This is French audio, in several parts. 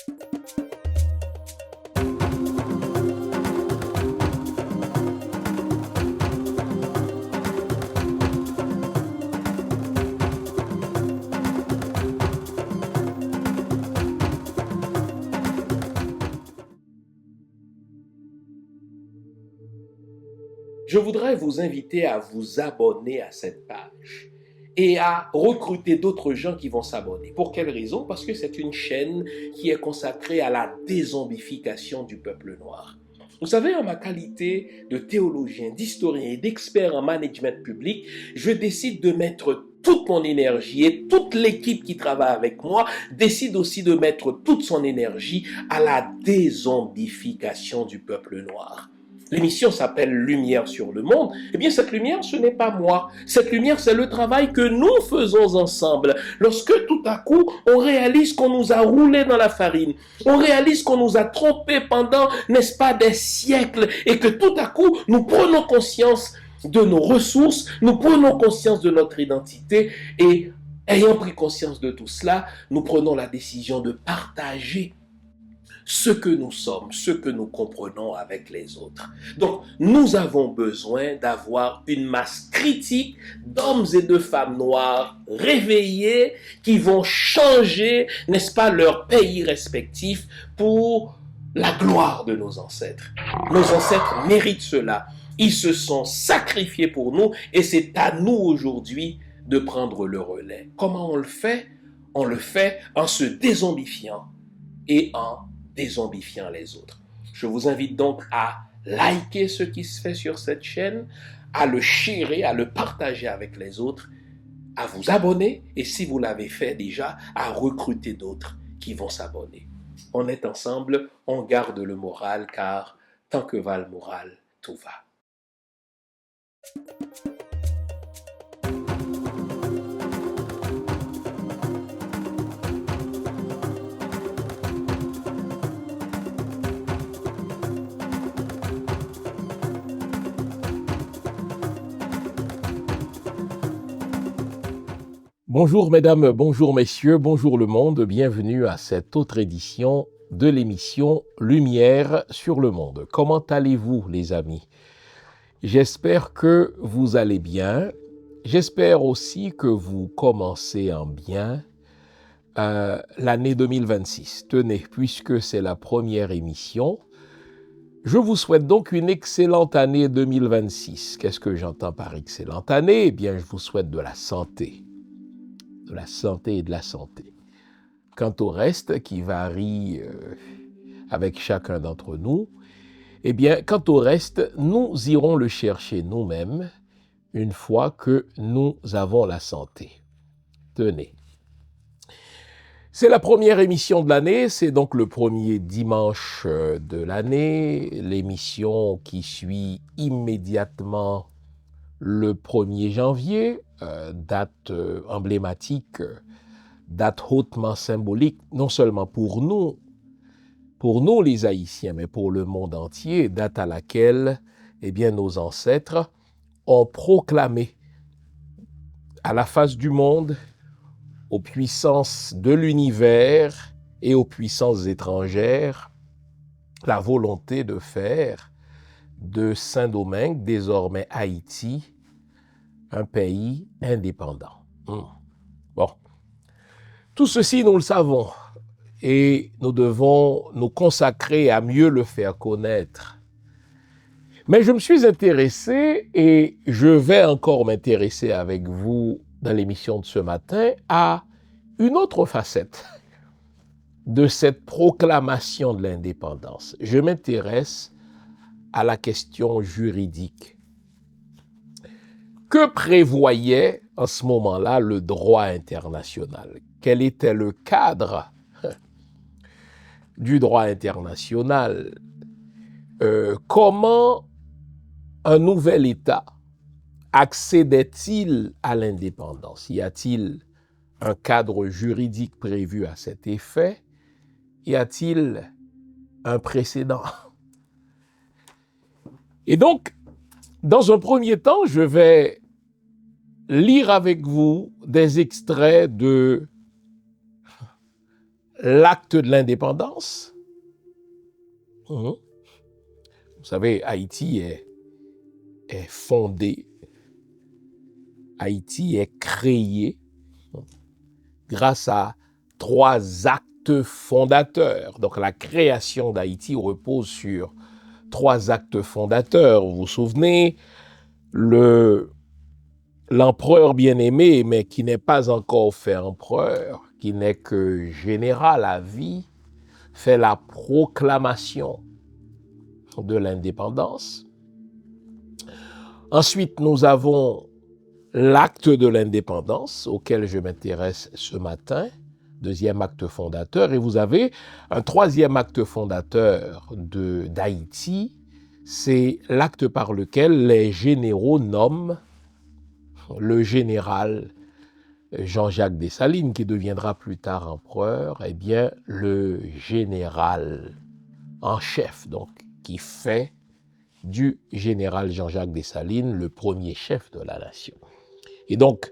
Je voudrais vous inviter à vous abonner à cette page et à recruter d'autres gens qui vont s'abonner. Pour quelle raison? Parce que c'est une chaîne qui est consacrée à la dézombification du peuple noir. Vous savez, en ma qualité de théologien, d'historien et d'expert en management public, je décide de mettre toute mon énergie et toute l'équipe qui travaille avec moi décide aussi de mettre toute son énergie à la dézombification du peuple noir. L'émission s'appelle Lumière sur le monde. Eh bien, cette lumière, ce n'est pas moi. Cette lumière, c'est le travail que nous faisons ensemble. Lorsque tout à coup, on réalise qu'on nous a roulé dans la farine, on réalise qu'on nous a trompés pendant, n'est-ce pas, des siècles, et que tout à coup, nous prenons conscience de nos ressources, nous prenons conscience de notre identité, et ayant pris conscience de tout cela, nous prenons la décision de partager ce que nous sommes, ce que nous comprenons avec les autres. Donc, nous avons besoin d'avoir une masse critique d'hommes et de femmes noirs réveillés qui vont changer, n'est-ce pas, leur pays respectif pour la gloire de nos ancêtres. Nos ancêtres méritent cela. Ils se sont sacrifiés pour nous et c'est à nous aujourd'hui de prendre le relais. Comment on le fait? On le fait en se dézombifiant et en dézombifiant les autres. Je vous invite donc à liker ce qui se fait sur cette chaîne, à le sharer, à le partager avec les autres, à vous abonner et si vous l'avez fait déjà, à recruter d'autres qui vont s'abonner. On est ensemble, on garde le moral car tant que va le moral, tout va. Bonjour mesdames, bonjour messieurs, bonjour le monde, bienvenue à cette autre édition de l'émission Lumière sur le monde. Comment allez-vous les amis? J'espère que vous allez bien, j'espère aussi que vous commencez en bien l'année 2026. Tenez, puisque c'est la première émission, je vous souhaite donc une excellente année 2026. Qu'est-ce que j'entends par excellente année? Eh bien, je vous souhaite de la santé et de la santé. Quant au reste qui varie avec chacun d'entre nous, eh bien, quant au reste, nous irons le chercher nous-mêmes une fois que nous avons la santé. Tenez. C'est la première émission de l'année, c'est donc le premier dimanche de l'année, l'émission qui suit immédiatement le 1er janvier, date emblématique, date hautement symbolique, non seulement pour nous les Haïtiens, mais pour le monde entier, date à laquelle eh bien, nos ancêtres ont proclamé à la face du monde, aux puissances de l'univers et aux puissances étrangères, la volonté de faire de Saint-Domingue, désormais Haïti, un pays indépendant. Bon, tout ceci, nous le savons, et nous devons nous consacrer à mieux le faire connaître. Mais je me suis intéressé, et je vais encore m'intéresser avec vous dans l'émission de ce matin, à une autre facette de cette proclamation de l'indépendance. Je m'intéresse à la question juridique. Que prévoyait en ce moment-là le droit international? Quel était le cadre du droit international? Comment un nouvel État accédait-il à l'indépendance? Y a-t-il un cadre juridique prévu à cet effet? Y a-t-il un précédent? Et donc, dans un premier temps, je vais lire avec vous des extraits de l'acte de l'indépendance. Vous savez, Haïti est fondé, Haïti est créé grâce à 3 actes fondateurs. Donc la création d'Haïti repose sur 3 actes fondateurs. Vous vous souvenez, l'empereur bien-aimé, mais qui n'est pas encore fait empereur, qui n'est que général à vie, fait la proclamation de l'indépendance. Ensuite, nous avons l'acte de l'indépendance, auquel je m'intéresse ce matin, 2e acte fondateur, et vous avez un 3e acte fondateur d'Haïti, c'est l'acte par lequel les généraux nomment le général Jean-Jacques Dessalines, qui deviendra plus tard empereur, eh bien, le général en chef, donc, qui fait du général Jean-Jacques Dessalines le premier chef de la nation. Et donc,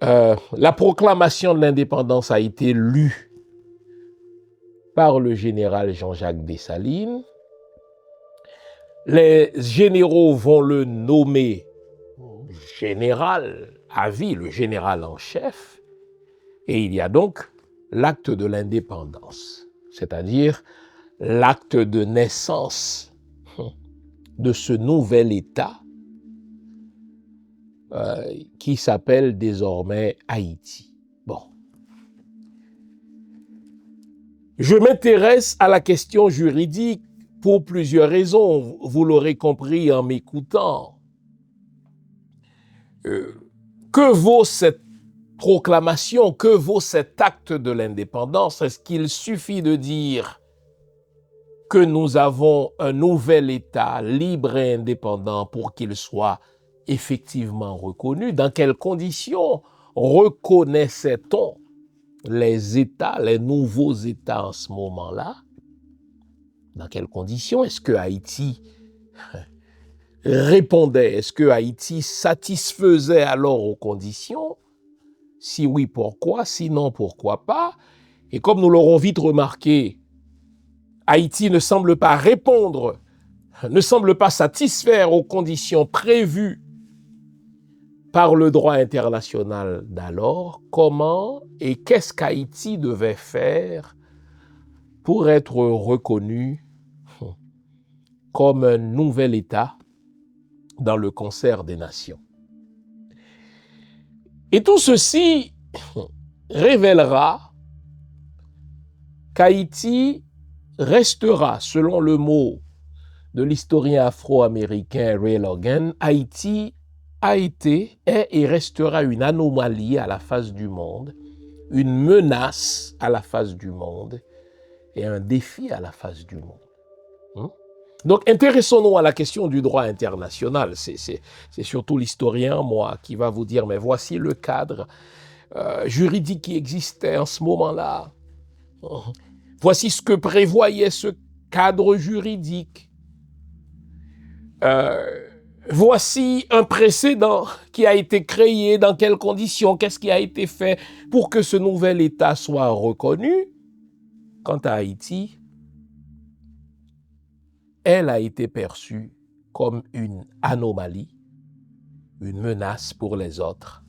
la proclamation de l'indépendance a été lue par le général Jean-Jacques Dessalines. Les généraux vont le nommer général à vie, le général en chef, et il y a donc l'acte de l'indépendance, c'est-à-dire l'acte de naissance de ce nouvel État qui s'appelle désormais Haïti. Bon. Je m'intéresse à la question juridique pour plusieurs raisons, vous l'aurez compris en m'écoutant. Que vaut cette proclamation, que vaut cet acte de l'indépendance? Est-ce qu'il suffit de dire que nous avons un nouvel État libre et indépendant pour qu'il soit effectivement reconnu? Dans quelles conditions reconnaissait-on les États, les nouveaux États en ce moment-là? Dans quelles conditions? Est-ce que Haïti répondait? Est-ce que Haïti satisfaisait alors aux conditions? Si oui, pourquoi? Sinon, pourquoi pas? Et comme nous l'aurons vite remarqué, Haïti ne semble pas répondre, ne semble pas satisfaire aux conditions prévues par le droit international d'alors. Comment et qu'est-ce qu'Haïti devait faire pour être reconnu comme un nouvel État dans le concert des nations? Et tout ceci révélera qu'Haïti restera, selon le mot de l'historien afro-américain Ray Logan, Haïti a été, est et restera une anomalie à la face du monde, une menace à la face du monde et un défi à la face du monde. Donc, intéressons-nous à la question du droit international. C'est surtout l'historien, moi, qui va vous dire, mais voici le cadre juridique qui existait en ce moment-là. Voici ce que prévoyait ce cadre juridique. Voici un précédent qui a été créé, dans quelles conditions, qu'est-ce qui a été fait pour que ce nouvel État soit reconnu. Quant à Haïti, elle a été perçue comme une anomalie, une menace pour les autres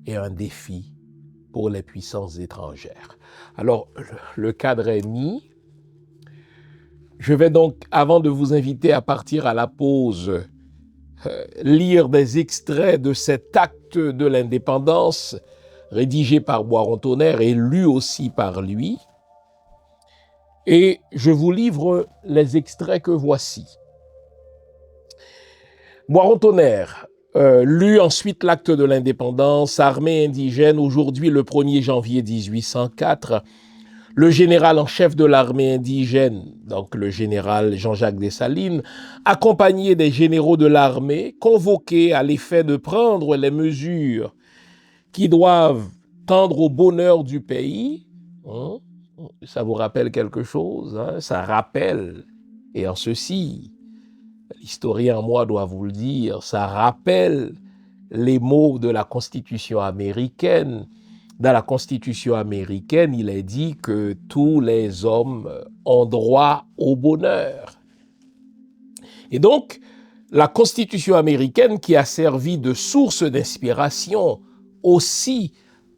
et un défi pour les puissances étrangères. Alors, le cadre est mis. Je vais donc, avant de vous inviter à partir à la pause, lire des extraits de cet acte de l'indépendance rédigé par Boiron-Tonnerre et lu aussi par lui. Et je vous livre les extraits que voici. Boiron-Tonnerre, lu ensuite l'acte de l'indépendance, armée indigène, aujourd'hui le 1er janvier 1804, le général en chef de l'armée indigène, donc le général Jean-Jacques Dessalines, accompagné des généraux de l'armée, convoqués à l'effet de prendre les mesures qui doivent tendre au bonheur du pays. Ça vous rappelle quelque chose? Ça rappelle, et en ceci, l'historien en moi doit vous le dire, ça rappelle les mots de la Constitution américaine dans la Constitution américaine, il est dit que tous les hommes ont droit au bonheur. Et donc, la Constitution américaine, qui a servi de source d'inspiration aussi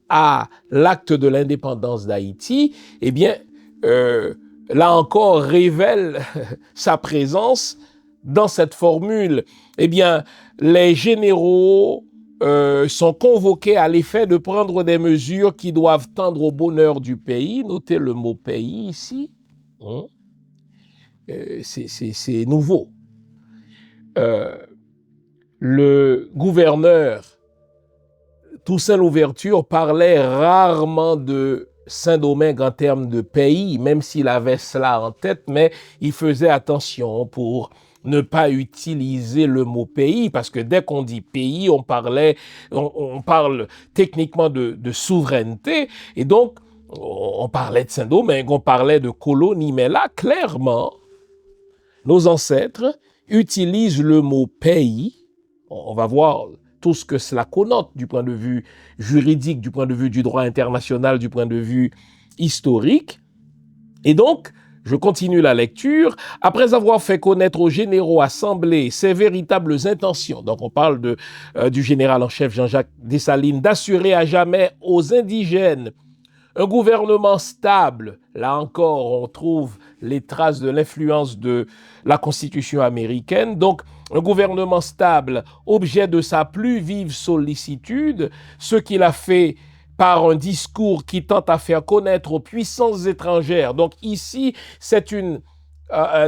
à l'acte de l'indépendance d'Haïti, eh bien, là encore, révèle sa présence dans cette formule. Eh bien, les généraux sont convoqués à l'effet de prendre des mesures qui doivent tendre au bonheur du pays. Notez le mot pays ici. C'est nouveau. Le gouverneur Toussaint Louverture parlait rarement de Saint-Domingue en termes de pays, même s'il avait cela en tête, mais il faisait attention pour ne pas utiliser le mot pays, parce que dès qu'on dit pays, on parle techniquement de souveraineté, et donc on parlait de Saint-Domingue, on parlait de colonie, mais là, clairement, nos ancêtres utilisent le mot pays. On va voir tout ce que cela connote du point de vue juridique, du point de vue du droit international, du point de vue historique. Et donc, je continue la lecture. Après avoir fait connaître aux généraux assemblés ses véritables intentions, donc on parle du général en chef Jean-Jacques Dessalines, d'assurer à jamais aux indigènes un gouvernement stable. Là encore, on trouve les traces de l'influence de la Constitution américaine. Donc, un gouvernement stable, objet de sa plus vive sollicitude, ce qu'il a fait par un discours qui tente à faire connaître aux puissances étrangères. Donc ici, c'est une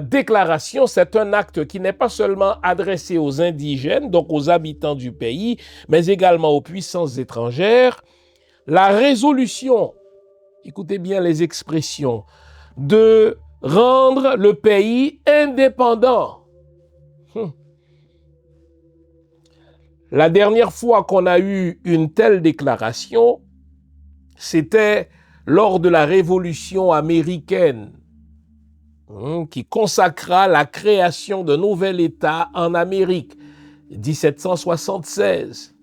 déclaration, c'est un acte qui n'est pas seulement adressé aux indigènes, donc aux habitants du pays, mais également aux puissances étrangères. La résolution, écoutez bien les expressions, de rendre le pays indépendant. La dernière fois qu'on a eu une telle déclaration, c'était lors de la Révolution américaine, qui consacra la création d'un nouvel État en Amérique, 1776.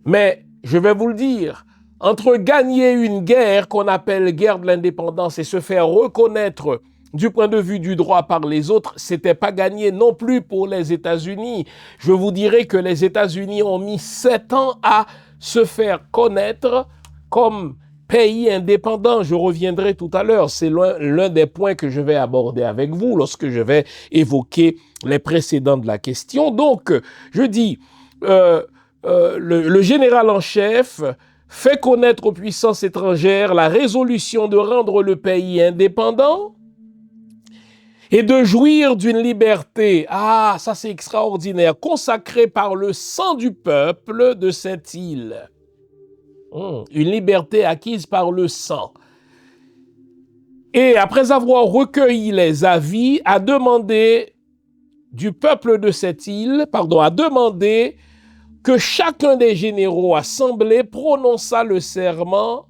Mais, je vais vous le dire, entre gagner une guerre qu'on appelle guerre de l'indépendance et se faire reconnaître du point de vue du droit par les autres, c'était pas gagné non plus pour les États-Unis. Je vous dirais que les États-Unis ont mis 7 ans à se faire connaître comme pays indépendant. Je reviendrai tout à l'heure. C'est l'un des points que je vais aborder avec vous lorsque je vais évoquer les précédents de la question. Donc, je dis, le général en chef fait connaître aux puissances étrangères la résolution de rendre le pays indépendant et de jouir d'une liberté, ça c'est extraordinaire, consacrée par le sang du peuple de cette île. Une liberté acquise par le sang. Et après avoir recueilli les avis, a demandé du peuple de cette île, a demandé que chacun des généraux assemblés prononçât le serment,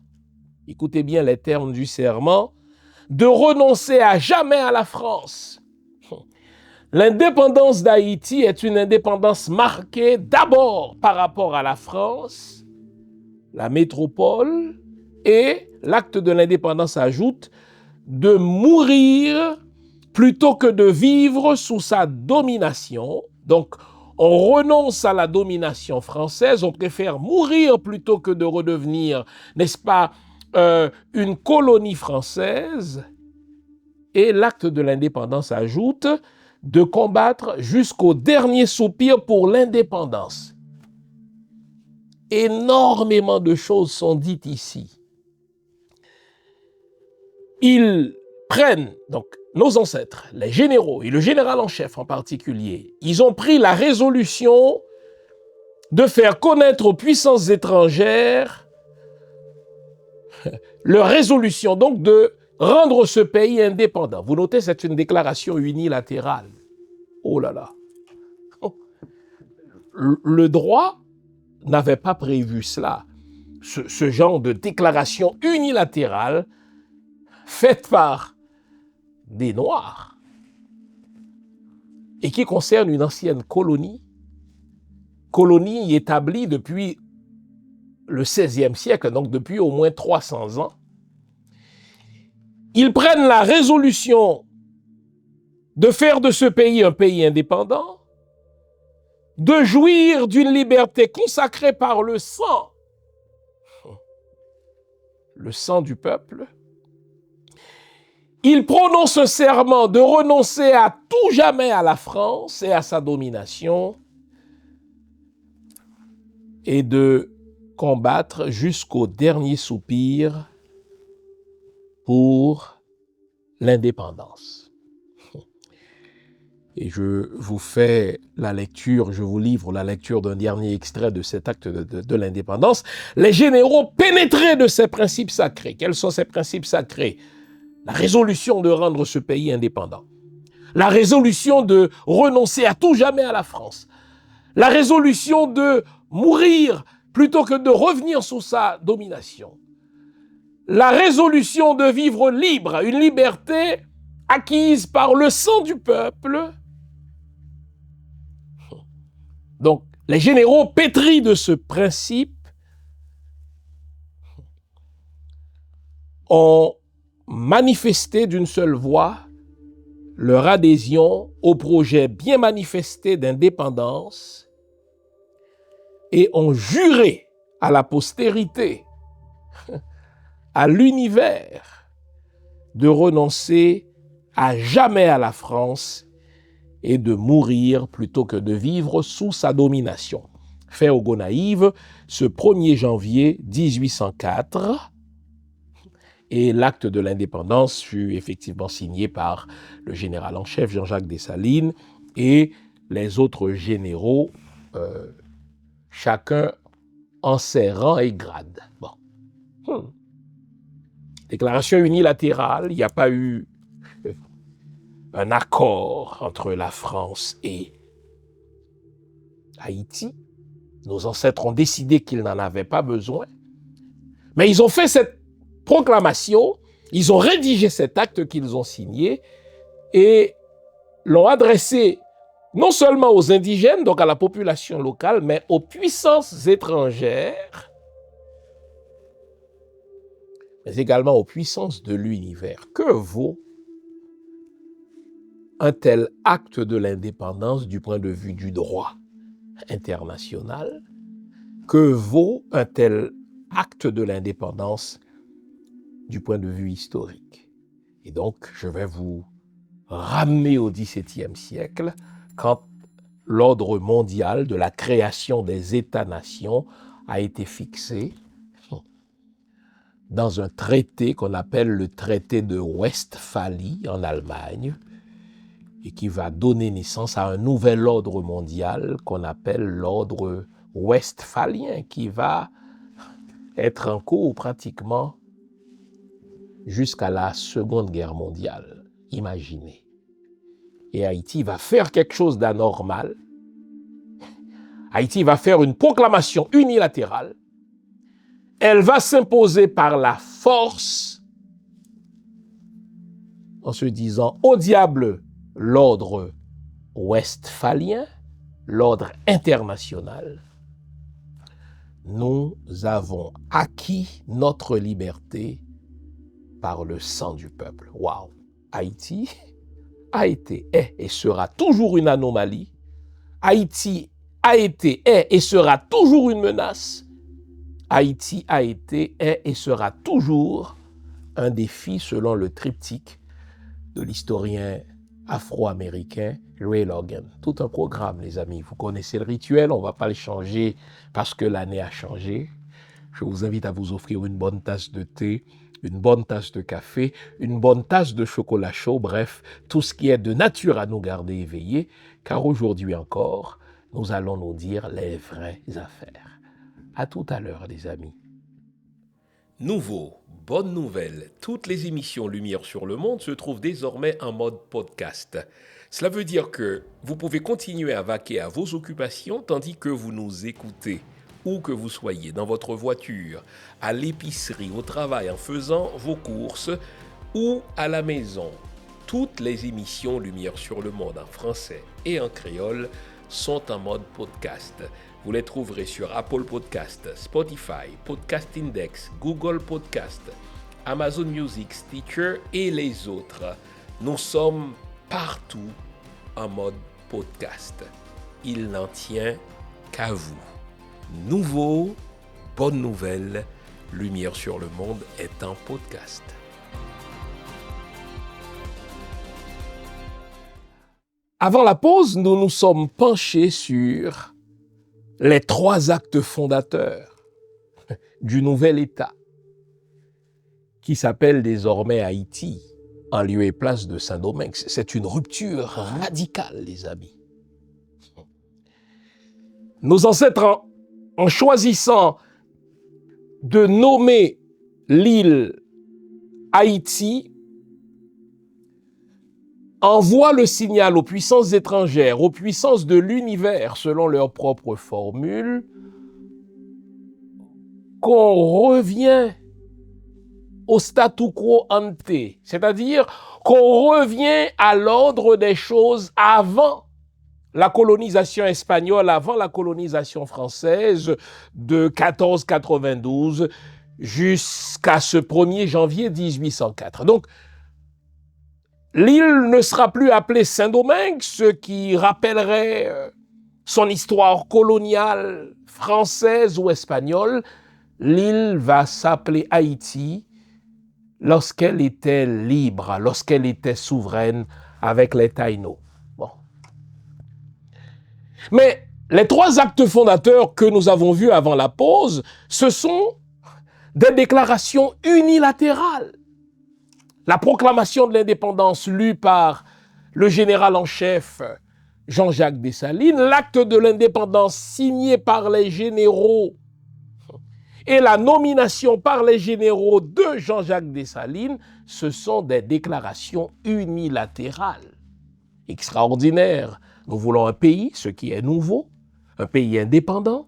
écoutez bien les termes du serment, de renoncer à jamais à la France. L'indépendance d'Haïti est une indépendance marquée d'abord par rapport à la France, la métropole, et l'acte de l'indépendance ajoute de mourir plutôt que de vivre sous sa domination. Donc, on renonce à la domination française, on préfère mourir plutôt que de redevenir, n'est-ce pas, une colonie française. Et l'acte de l'indépendance ajoute de combattre jusqu'au dernier soupir pour l'indépendance. Énormément de choses sont dites ici. Ils prennent, donc nos ancêtres, les généraux et le général en chef en particulier, ils ont pris la résolution de faire connaître aux puissances étrangères leur résolution donc de rendre ce pays indépendant. Vous notez, c'est une déclaration unilatérale. Oh là là. Le droit n'avait pas prévu cela. Ce genre de déclaration unilatérale faite par des Noirs et qui concerne une ancienne colonie établie depuis le XVIe siècle, donc depuis au moins 300 ans, ils prennent la résolution de faire de ce pays un pays indépendant, de jouir d'une liberté consacrée par le sang du peuple. Ils prononcent un serment de renoncer à tout jamais à la France et à sa domination et de combattre jusqu'au dernier soupir pour l'indépendance. Et je vous fais la lecture, je vous livre la lecture d'un dernier extrait de cet acte de l'indépendance. Les généraux pénétrés de ces principes sacrés. Quels sont ces principes sacrés? La résolution de rendre ce pays indépendant. La résolution de renoncer à tout jamais à la France. La résolution de mourir plutôt que de revenir sous sa domination. La résolution de vivre libre, une liberté acquise par le sang du peuple. Donc, les généraux pétris de ce principe ont manifesté d'une seule voix leur adhésion au projet bien manifesté d'indépendance et ont juré à la postérité, à l'univers, de renoncer à jamais à la France et de mourir plutôt que de vivre sous sa domination. Fait au Gonaïves, ce 1er janvier 1804, et l'acte de l'indépendance fut effectivement signé par le général en chef Jean-Jacques Dessalines et les autres généraux, chacun en ses rangs et grades. Bon. Déclaration unilatérale, il n'y a pas eu un accord entre la France et Haïti. Nos ancêtres ont décidé qu'ils n'en avaient pas besoin. Mais ils ont fait cette proclamation, ils ont rédigé cet acte qu'ils ont signé et l'ont adressé non seulement aux indigènes, donc à la population locale, mais aux puissances étrangères, mais également aux puissances de l'univers. Que vaut un tel acte de l'indépendance du point de vue du droit international? Que vaut un tel acte de l'indépendance du point de vue historique? Et donc, je vais vous ramener au XVIIe siècle, quand l'ordre mondial de la création des États-nations a été fixé dans un traité qu'on appelle le traité de Westphalie en Allemagne, et qui va donner naissance à un nouvel ordre mondial qu'on appelle l'ordre westphalien, qui va être en cours pratiquement jusqu'à la Seconde Guerre mondiale. Imaginez. Et Haïti va faire quelque chose d'anormal. Haïti va faire une proclamation unilatérale. Elle va s'imposer par la force en se disant au diable l'ordre westphalien, l'ordre international. Nous avons acquis notre liberté par le sang du peuple. Waouh! Haïti a été, est et sera toujours une anomalie. Haïti a été, est et sera toujours une menace. Haïti a été, est et sera toujours un défi selon le triptyque de l'historien afro-américain Ray Logan. Tout un programme, les amis. Vous connaissez le rituel, on ne va pas le changer parce que l'année a changé. Je vous invite à vous offrir une bonne tasse de thé, une bonne tasse de café, une bonne tasse de chocolat chaud, bref, tout ce qui est de nature à nous garder éveillés, car aujourd'hui encore, nous allons nous dire les vraies affaires. À tout à l'heure, les amis. Nouveau, bonne nouvelle, toutes les émissions Lumière sur le monde se trouvent désormais en mode podcast. Cela veut dire que vous pouvez continuer à vaquer à vos occupations tandis que vous nous écoutez, où que vous soyez, dans votre voiture, à l'épicerie, au travail, en faisant vos courses ou à la maison. Toutes les émissions Lumière sur le monde en français et en créole sont en mode podcast. Vous les trouverez sur Apple Podcast, Spotify, Podcast Index, Google Podcast, Amazon Music, Stitcher et les autres. Nous sommes partout en mode podcast. Il n'en tient qu'à vous. Nouveau, bonne nouvelle, Lumière sur le monde est un podcast. Avant la pause, nous nous sommes penchés sur les 3 actes fondateurs du nouvel État qui s'appelle désormais Haïti, en lieu et place de Saint-Domingue. C'est une rupture radicale, les amis. Nos ancêtres, en choisissant de nommer l'île Haïti, envoient le signal aux puissances étrangères, aux puissances de l'univers, selon leur propre formule, qu'on revient au statu quo ante, c'est-à-dire qu'on revient à l'ordre des choses avant la colonisation espagnole, avant la colonisation française de 1492 jusqu'à ce 1er janvier 1804. Donc, l'île ne sera plus appelée Saint-Domingue, ce qui rappellerait son histoire coloniale française ou espagnole. L'île va s'appeler Haïti lorsqu'elle était libre, lorsqu'elle était souveraine avec les Taïnos. Bon. Mais les 3 actes fondateurs que nous avons vus avant la pause, ce sont des déclarations unilatérales. La proclamation de l'indépendance lue par le général en chef Jean-Jacques Dessalines, l'acte de l'indépendance signé par les généraux et la nomination par les généraux de Jean-Jacques Dessalines, ce sont des déclarations unilatérales. Extraordinaire. Nous voulons un pays, ce qui est nouveau, un pays indépendant,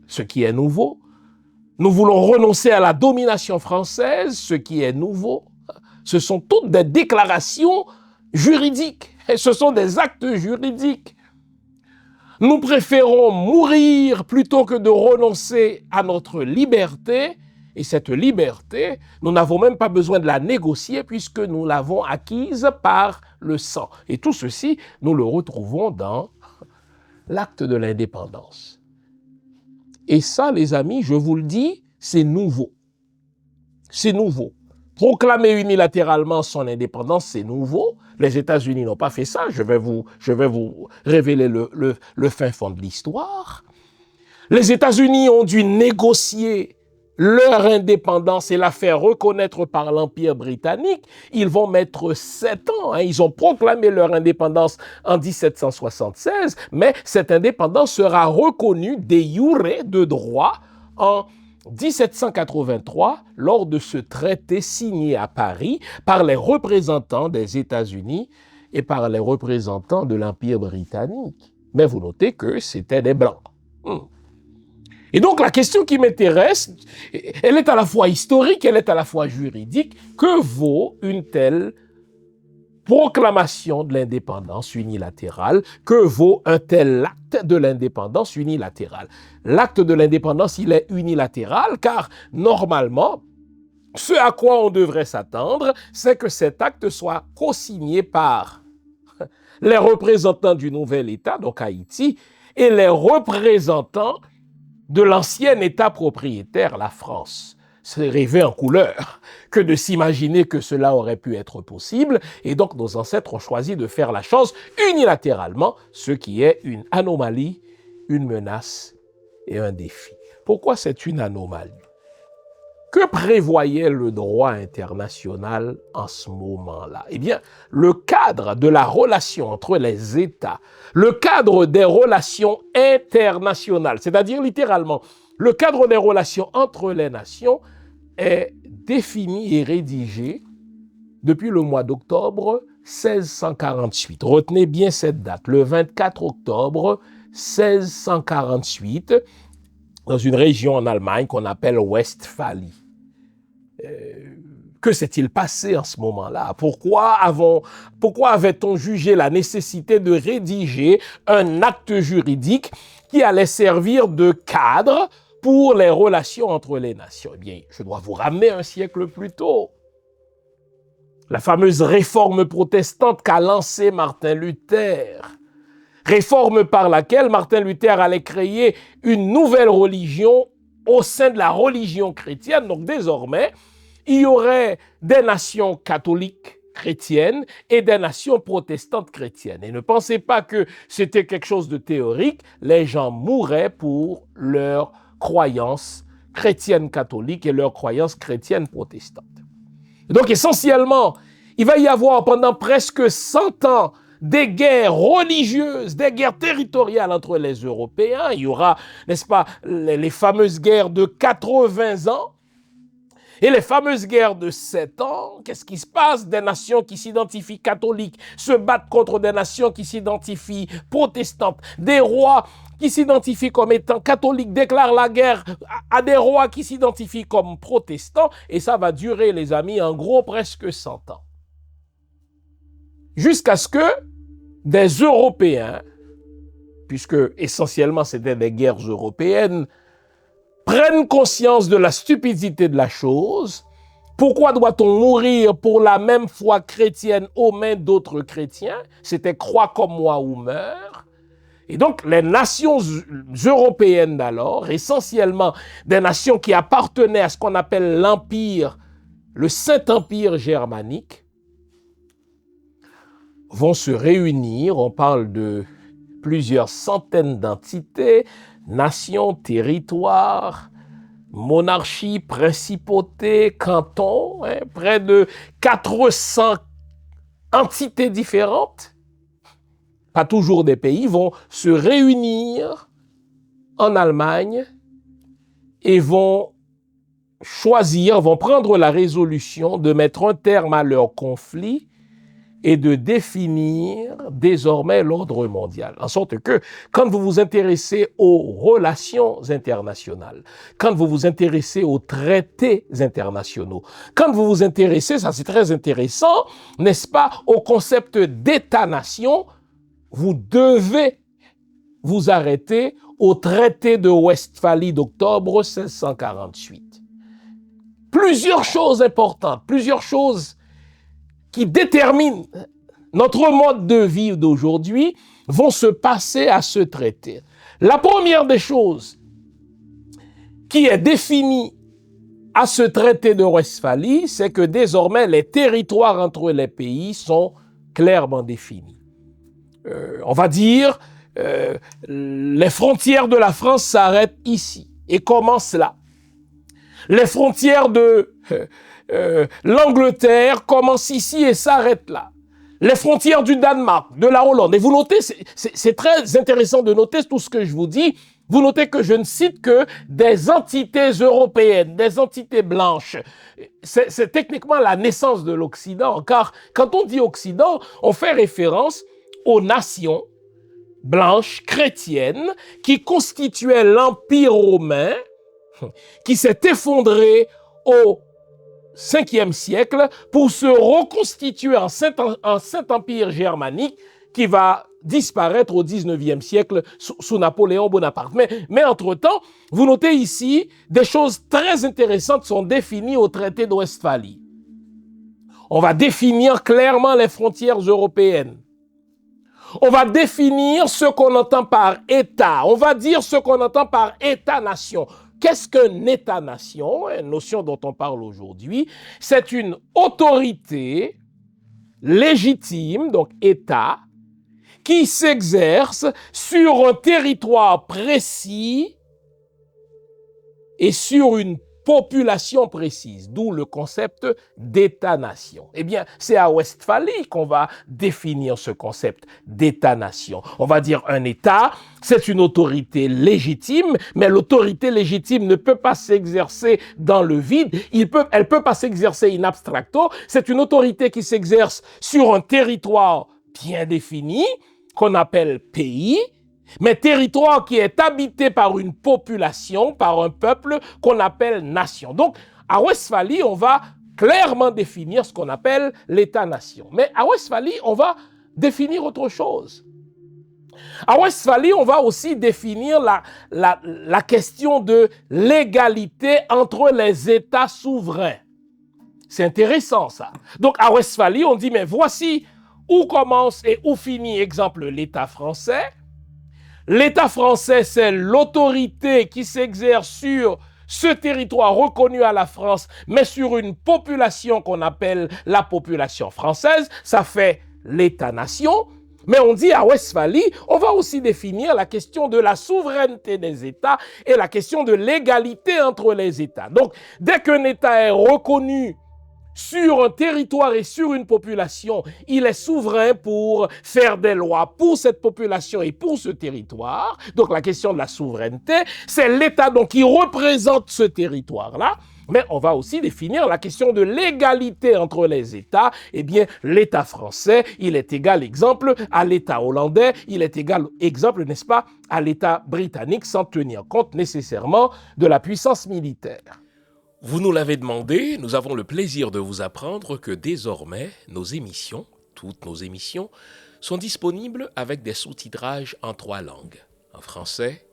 ce qui est nouveau. Nous voulons renoncer à la domination française, ce qui est nouveau. Ce sont toutes des déclarations juridiques. Et ce sont des actes juridiques. Nous préférons mourir plutôt que de renoncer à notre liberté. Et cette liberté, nous n'avons même pas besoin de la négocier puisque nous l'avons acquise par le sang. Et tout ceci, nous le retrouvons dans l'acte de l'indépendance. Et ça, les amis, je vous le dis, c'est nouveau. C'est nouveau. Proclamer unilatéralement son indépendance, c'est nouveau. Les États-Unis n'ont pas fait ça. Je vais vous révéler le fin fond de l'histoire. Les États-Unis ont dû négocier leur indépendance et la faire reconnaître par l'Empire britannique. Ils vont mettre 7 ans. Ils ont proclamé leur indépendance en 1776, mais cette indépendance sera reconnue de jure, de droit, en 1783, lors de ce traité signé à Paris par les représentants des États-Unis et par les représentants de l'Empire britannique. Mais vous notez que c'était des Blancs. Et donc la question qui m'intéresse, elle est à la fois historique, elle est à la fois juridique. Que vaut une telle proclamation de l'indépendance unilatérale? Que vaut un tel acte de l'indépendance unilatérale? L'acte de l'indépendance, il est unilatéral car normalement, ce à quoi on devrait s'attendre, c'est que cet acte soit co-signé par les représentants du nouvel État, donc Haïti, et les représentants de l'ancien État propriétaire, la France. C'est rêver en couleur que de s'imaginer que cela aurait pu être possible. Et donc, nos ancêtres ont choisi de faire la chose unilatéralement, ce qui est une anomalie, une menace et un défi. Pourquoi c'est une anomalie? Que prévoyait le droit international en ce moment-là? Eh bien, le cadre de la relation entre les États, le cadre des relations internationales, c'est-à-dire littéralement, le cadre des relations entre les nations est défini et rédigé depuis le mois d'octobre 1648. Retenez bien cette date, le 24 octobre 1648, dans une région en Allemagne qu'on appelle Westphalie. Que s'est-il passé en ce moment-là? Pourquoi avait-on jugé la nécessité de rédiger un acte juridique qui allait servir de cadre pour les relations entre les nations? Eh bien, je dois vous ramener un siècle plus tôt. La fameuse réforme protestante qu'a lancée Martin Luther. Réforme par laquelle Martin Luther allait créer une nouvelle religion au sein de la religion chrétienne. Donc désormais, il y aurait des nations catholiques chrétiennes et des nations protestantes chrétiennes. Et ne pensez pas que c'était quelque chose de théorique. Les gens mouraient pour leurs croyances chrétiennes catholiques et leurs croyances chrétiennes protestantes. Donc essentiellement, il va y avoir pendant presque 100 ans des guerres religieuses, des guerres territoriales entre les Européens. Il y aura, n'est-ce pas, les fameuses guerres de 80 ans et les fameuses guerres de 7 ans. Qu'est-ce qui se passe? Des nations qui s'identifient catholiques se battent contre des nations qui s'identifient protestantes. Des rois qui s'identifient comme étant catholiques déclarent la guerre à des rois qui s'identifient comme protestants. Et ça va durer, les amis, en gros presque 100 ans. Jusqu'à ce que des Européens, puisque essentiellement c'était des guerres européennes, prennent conscience de la stupidité de la chose. Pourquoi doit-on mourir pour la même foi chrétienne aux mains d'autres chrétiens? C'était crois comme moi ou meurs. Et donc les nations européennes d'alors, essentiellement des nations qui appartenaient à ce qu'on appelle l'Empire, le Saint-Empire germanique, vont se réunir. On parle de plusieurs centaines d'entités, nations, territoires, monarchies, principautés, cantons, près de 400 entités différentes, pas toujours des pays, vont se réunir en Allemagne et vont prendre la résolution de mettre un terme à leur conflit et de définir désormais l'ordre mondial. En sorte que, quand vous vous intéressez aux relations internationales, quand vous vous intéressez aux traités internationaux, quand vous vous intéressez, ça c'est très intéressant, n'est-ce pas, au concept d'État-nation, vous devez vous arrêter au traité de Westphalie d'octobre 1648. Plusieurs choses importantes, plusieurs choses qui déterminent notre mode de vie d'aujourd'hui vont se passer à ce traité. La première des choses qui est définie à ce traité de Westphalie, c'est que désormais les territoires entre les pays sont clairement définis. On va dire, les frontières de la France s'arrêtent ici et commencent là. Les frontières de l'Angleterre commencent ici et s'arrêtent là. Les frontières du Danemark, de la Hollande. Et vous notez, c'est très intéressant de noter tout ce que je vous dis. Vous notez que je ne cite que des entités européennes, des entités blanches. C'est techniquement la naissance de l'Occident, car quand on dit Occident, on fait référence aux nations blanches chrétiennes qui constituaient l'Empire romain, qui s'est effondré au 5e siècle pour se reconstituer en Saint-Empire germanique qui va disparaître au 19e siècle sous Napoléon Bonaparte. Mais entre-temps, vous notez ici, des choses très intéressantes sont définies au traité de Westphalie. On va définir clairement les frontières européennes. On va définir ce qu'on entend par État. On va dire ce qu'on entend par État-nation. Qu'est-ce qu'un État-nation? Une notion dont on parle aujourd'hui. C'est une autorité légitime, donc État, qui s'exerce sur un territoire précis et sur une population précise, d'où le concept d'État-nation. Eh bien, c'est à Westphalie qu'on va définir ce concept d'État-nation. On va dire un État, c'est une autorité légitime, mais l'autorité légitime ne peut pas s'exercer dans le vide, elle peut pas s'exercer in abstracto, c'est une autorité qui s'exerce sur un territoire bien défini, qu'on appelle pays, mais territoire qui est habité par une population, par un peuple qu'on appelle nation. Donc, à Westphalie, on va clairement définir ce qu'on appelle l'État-nation. Mais à Westphalie, on va définir autre chose. À Westphalie, on va aussi définir la question de l'égalité entre les États souverains. C'est intéressant ça. Donc à Westphalie, on dit, mais voici où commence et où finit, exemple, l'État français. L'État français, c'est l'autorité qui s'exerce sur ce territoire reconnu à la France, mais sur une population qu'on appelle la population française. Ça fait l'État-nation. Mais on dit à Westphalie, on va aussi définir la question de la souveraineté des États et la question de l'égalité entre les États. Donc, dès qu'un État est reconnu sur un territoire et sur une population, il est souverain pour faire des lois pour cette population et pour ce territoire. Donc la question de la souveraineté, c'est l'État donc qui représente ce territoire-là. Mais on va aussi définir la question de l'égalité entre les États. Eh bien, l'État français, il est égal, exemple, à l'État hollandais, il est égal, exemple, n'est-ce pas, à l'État britannique, sans tenir compte nécessairement de la puissance militaire. Vous nous l'avez demandé, nous avons le plaisir de vous apprendre que désormais, nos émissions, toutes nos émissions, sont disponibles avec des sous-titrages en 3 langues, en français,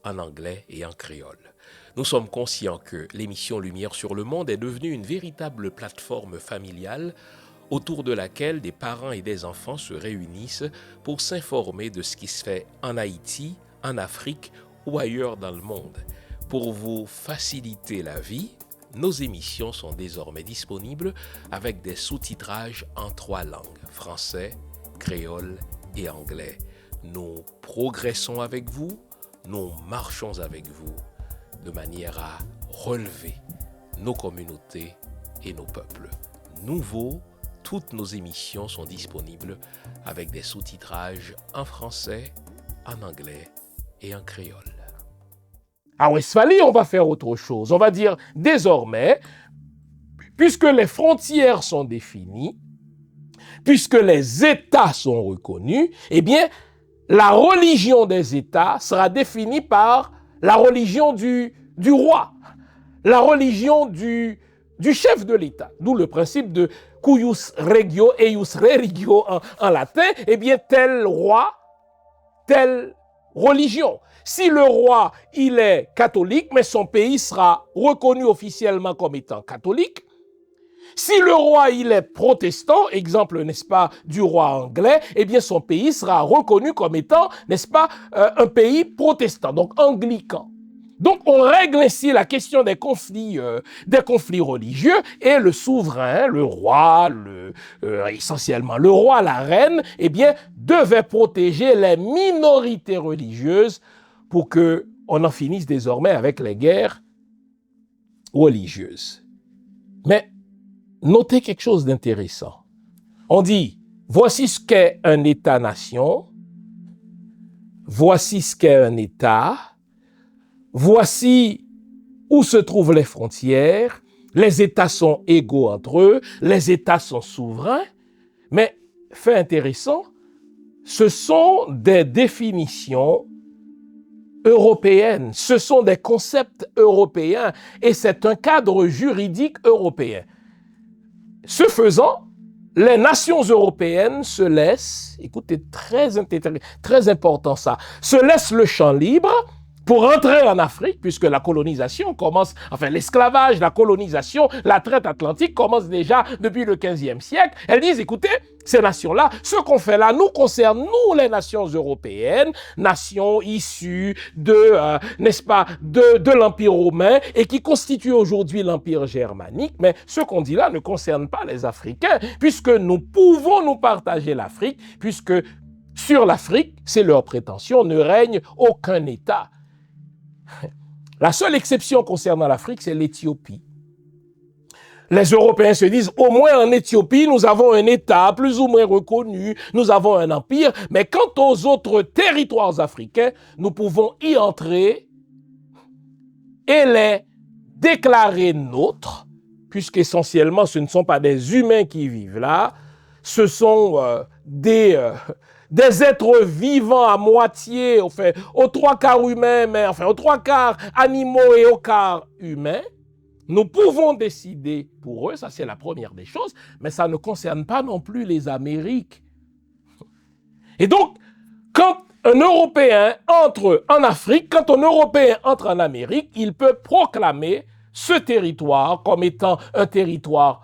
en anglais et en créole. Nous sommes conscients que l'émission Lumière sur le monde est devenue une véritable plateforme familiale autour de laquelle des parents et des enfants se réunissent pour s'informer de ce qui se fait en Haïti, en Afrique ou ailleurs dans le monde. Pour vous faciliter la vie, nos émissions sont désormais disponibles avec des sous-titrages en 3 langues, français, créole et anglais. Nous progressons avec vous, nous marchons avec vous, de manière à relever nos communautés et nos peuples. Nouveau, toutes nos émissions sont disponibles avec des sous-titrages en français, en anglais et en créole. À Westphalie, on va faire autre chose. On va dire désormais, puisque les frontières sont définies, puisque les États sont reconnus, eh bien, la religion des États sera définie par la religion du roi, la religion du chef de l'État. D'où le principe de cuius regio eius religio en latin, eh bien, tel roi, telle religion. Si le roi, il est catholique, mais son pays sera reconnu officiellement comme étant catholique. Si le roi, il est protestant, exemple, n'est-ce pas, du roi anglais, eh bien, son pays sera reconnu comme étant, n'est-ce pas, un pays protestant, donc anglican. Donc, on règle ainsi la question des conflits religieux et le souverain, le roi, essentiellement le roi, la reine, eh bien, devait protéger les minorités religieuses pour qu'on en finisse désormais avec les guerres religieuses. Mais notez quelque chose d'intéressant. On dit, voici ce qu'est un État-nation, voici ce qu'est un État, voici où se trouvent les frontières, les États sont égaux entre eux, les États sont souverains, mais, fait intéressant, ce sont des définitions européennes, ce sont des concepts européens et c'est un cadre juridique européen. Ce faisant, les nations européennes se laissent, écoutez, très important ça, se laissent le champ libre pour entrer en Afrique, puisque la colonisation commence, enfin l'esclavage, la colonisation, la traite atlantique commence déjà depuis le 15e siècle. Elles disent, écoutez, ces nations-là, ce qu'on fait là nous concerne, nous les nations européennes, nations issues n'est-ce pas, de l'Empire romain et qui constituent aujourd'hui l'Empire germanique, mais ce qu'on dit là ne concerne pas les Africains, puisque nous pouvons nous partager l'Afrique, puisque sur l'Afrique, c'est leur prétention, ne règne aucun État. La seule exception concernant l'Afrique, c'est l'Éthiopie. Les Européens se disent, au moins en Éthiopie, nous avons un État plus ou moins reconnu, nous avons un empire, mais quant aux autres territoires africains, nous pouvons y entrer et les déclarer nôtres, puisqu'essentiellement, ce ne sont pas des humains qui vivent là, ce sont des êtres vivants à moitié, aux 3 quarts humains, mais enfin aux 3 quarts animaux et aux quarts humains. Nous pouvons décider pour eux, ça c'est la première des choses, mais ça ne concerne pas non plus les Amériques. Et donc, quand un Européen entre en Afrique, quand un Européen entre en Amérique, il peut proclamer ce territoire comme étant un territoire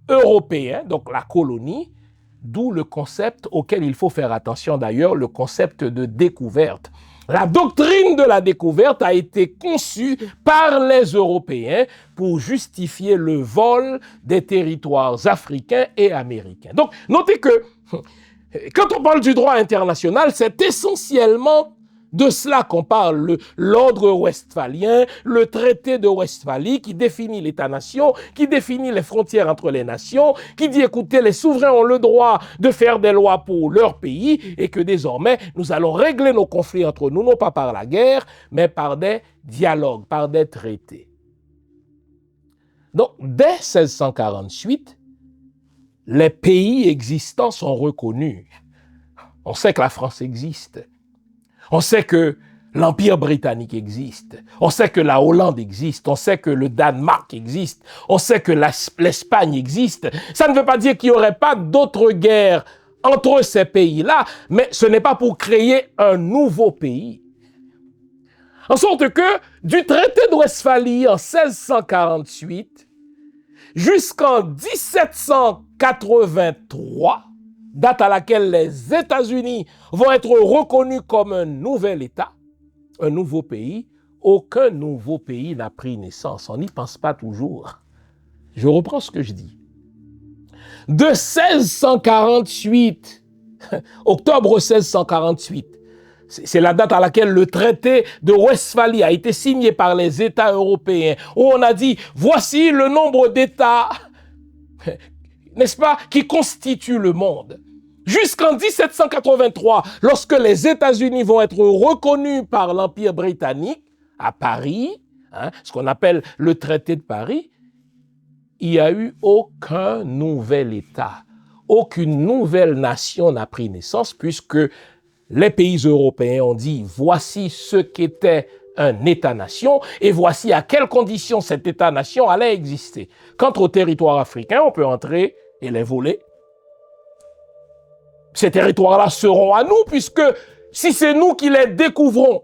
européen, donc la colonie, d'où le concept auquel il faut faire attention d'ailleurs, le concept de découverte. La doctrine de la découverte a été conçue par les Européens pour justifier le vol des territoires africains et américains. Donc, notez que quand on parle du droit international, c'est essentiellement de cela qu'on parle, l'ordre westphalien, le traité de Westphalie qui définit l'État-nation, qui définit les frontières entre les nations, qui dit, écoutez, les souverains ont le droit de faire des lois pour leur pays et que désormais, nous allons régler nos conflits entre nous, non pas par la guerre, mais par des dialogues, par des traités. Donc, dès 1648, les pays existants sont reconnus. On sait que la France existe. On sait que l'Empire britannique existe. On sait que la Hollande existe. On sait que le Danemark existe. On sait que l'Espagne existe. Ça ne veut pas dire qu'il n'y aurait pas d'autres guerres entre ces pays-là, mais ce n'est pas pour créer un nouveau pays. En sorte que, du traité de Westphalie en 1648 jusqu'en 1783, date à laquelle les États-Unis vont être reconnus comme un nouvel État, un nouveau pays, aucun nouveau pays n'a pris naissance. On n'y pense pas toujours. Je reprends ce que je dis. De 1648, octobre 1648, c'est la date à laquelle le traité de Westphalie a été signé par les États européens, où on a dit, voici le nombre d'États, n'est-ce pas, qui constituent le monde. Jusqu'en 1783, lorsque les États-Unis vont être reconnus par l'Empire britannique, à Paris, ce qu'on appelle le traité de Paris, il n'y a eu aucun nouvel État. Aucune nouvelle nation n'a pris naissance puisque les pays européens ont dit voici ce qu'était un État-nation et voici à quelles conditions cet État-nation allait exister. Quant au territoire africain, on peut entrer et les voler. Ces territoires-là seront à nous puisque si c'est nous qui les découvrons,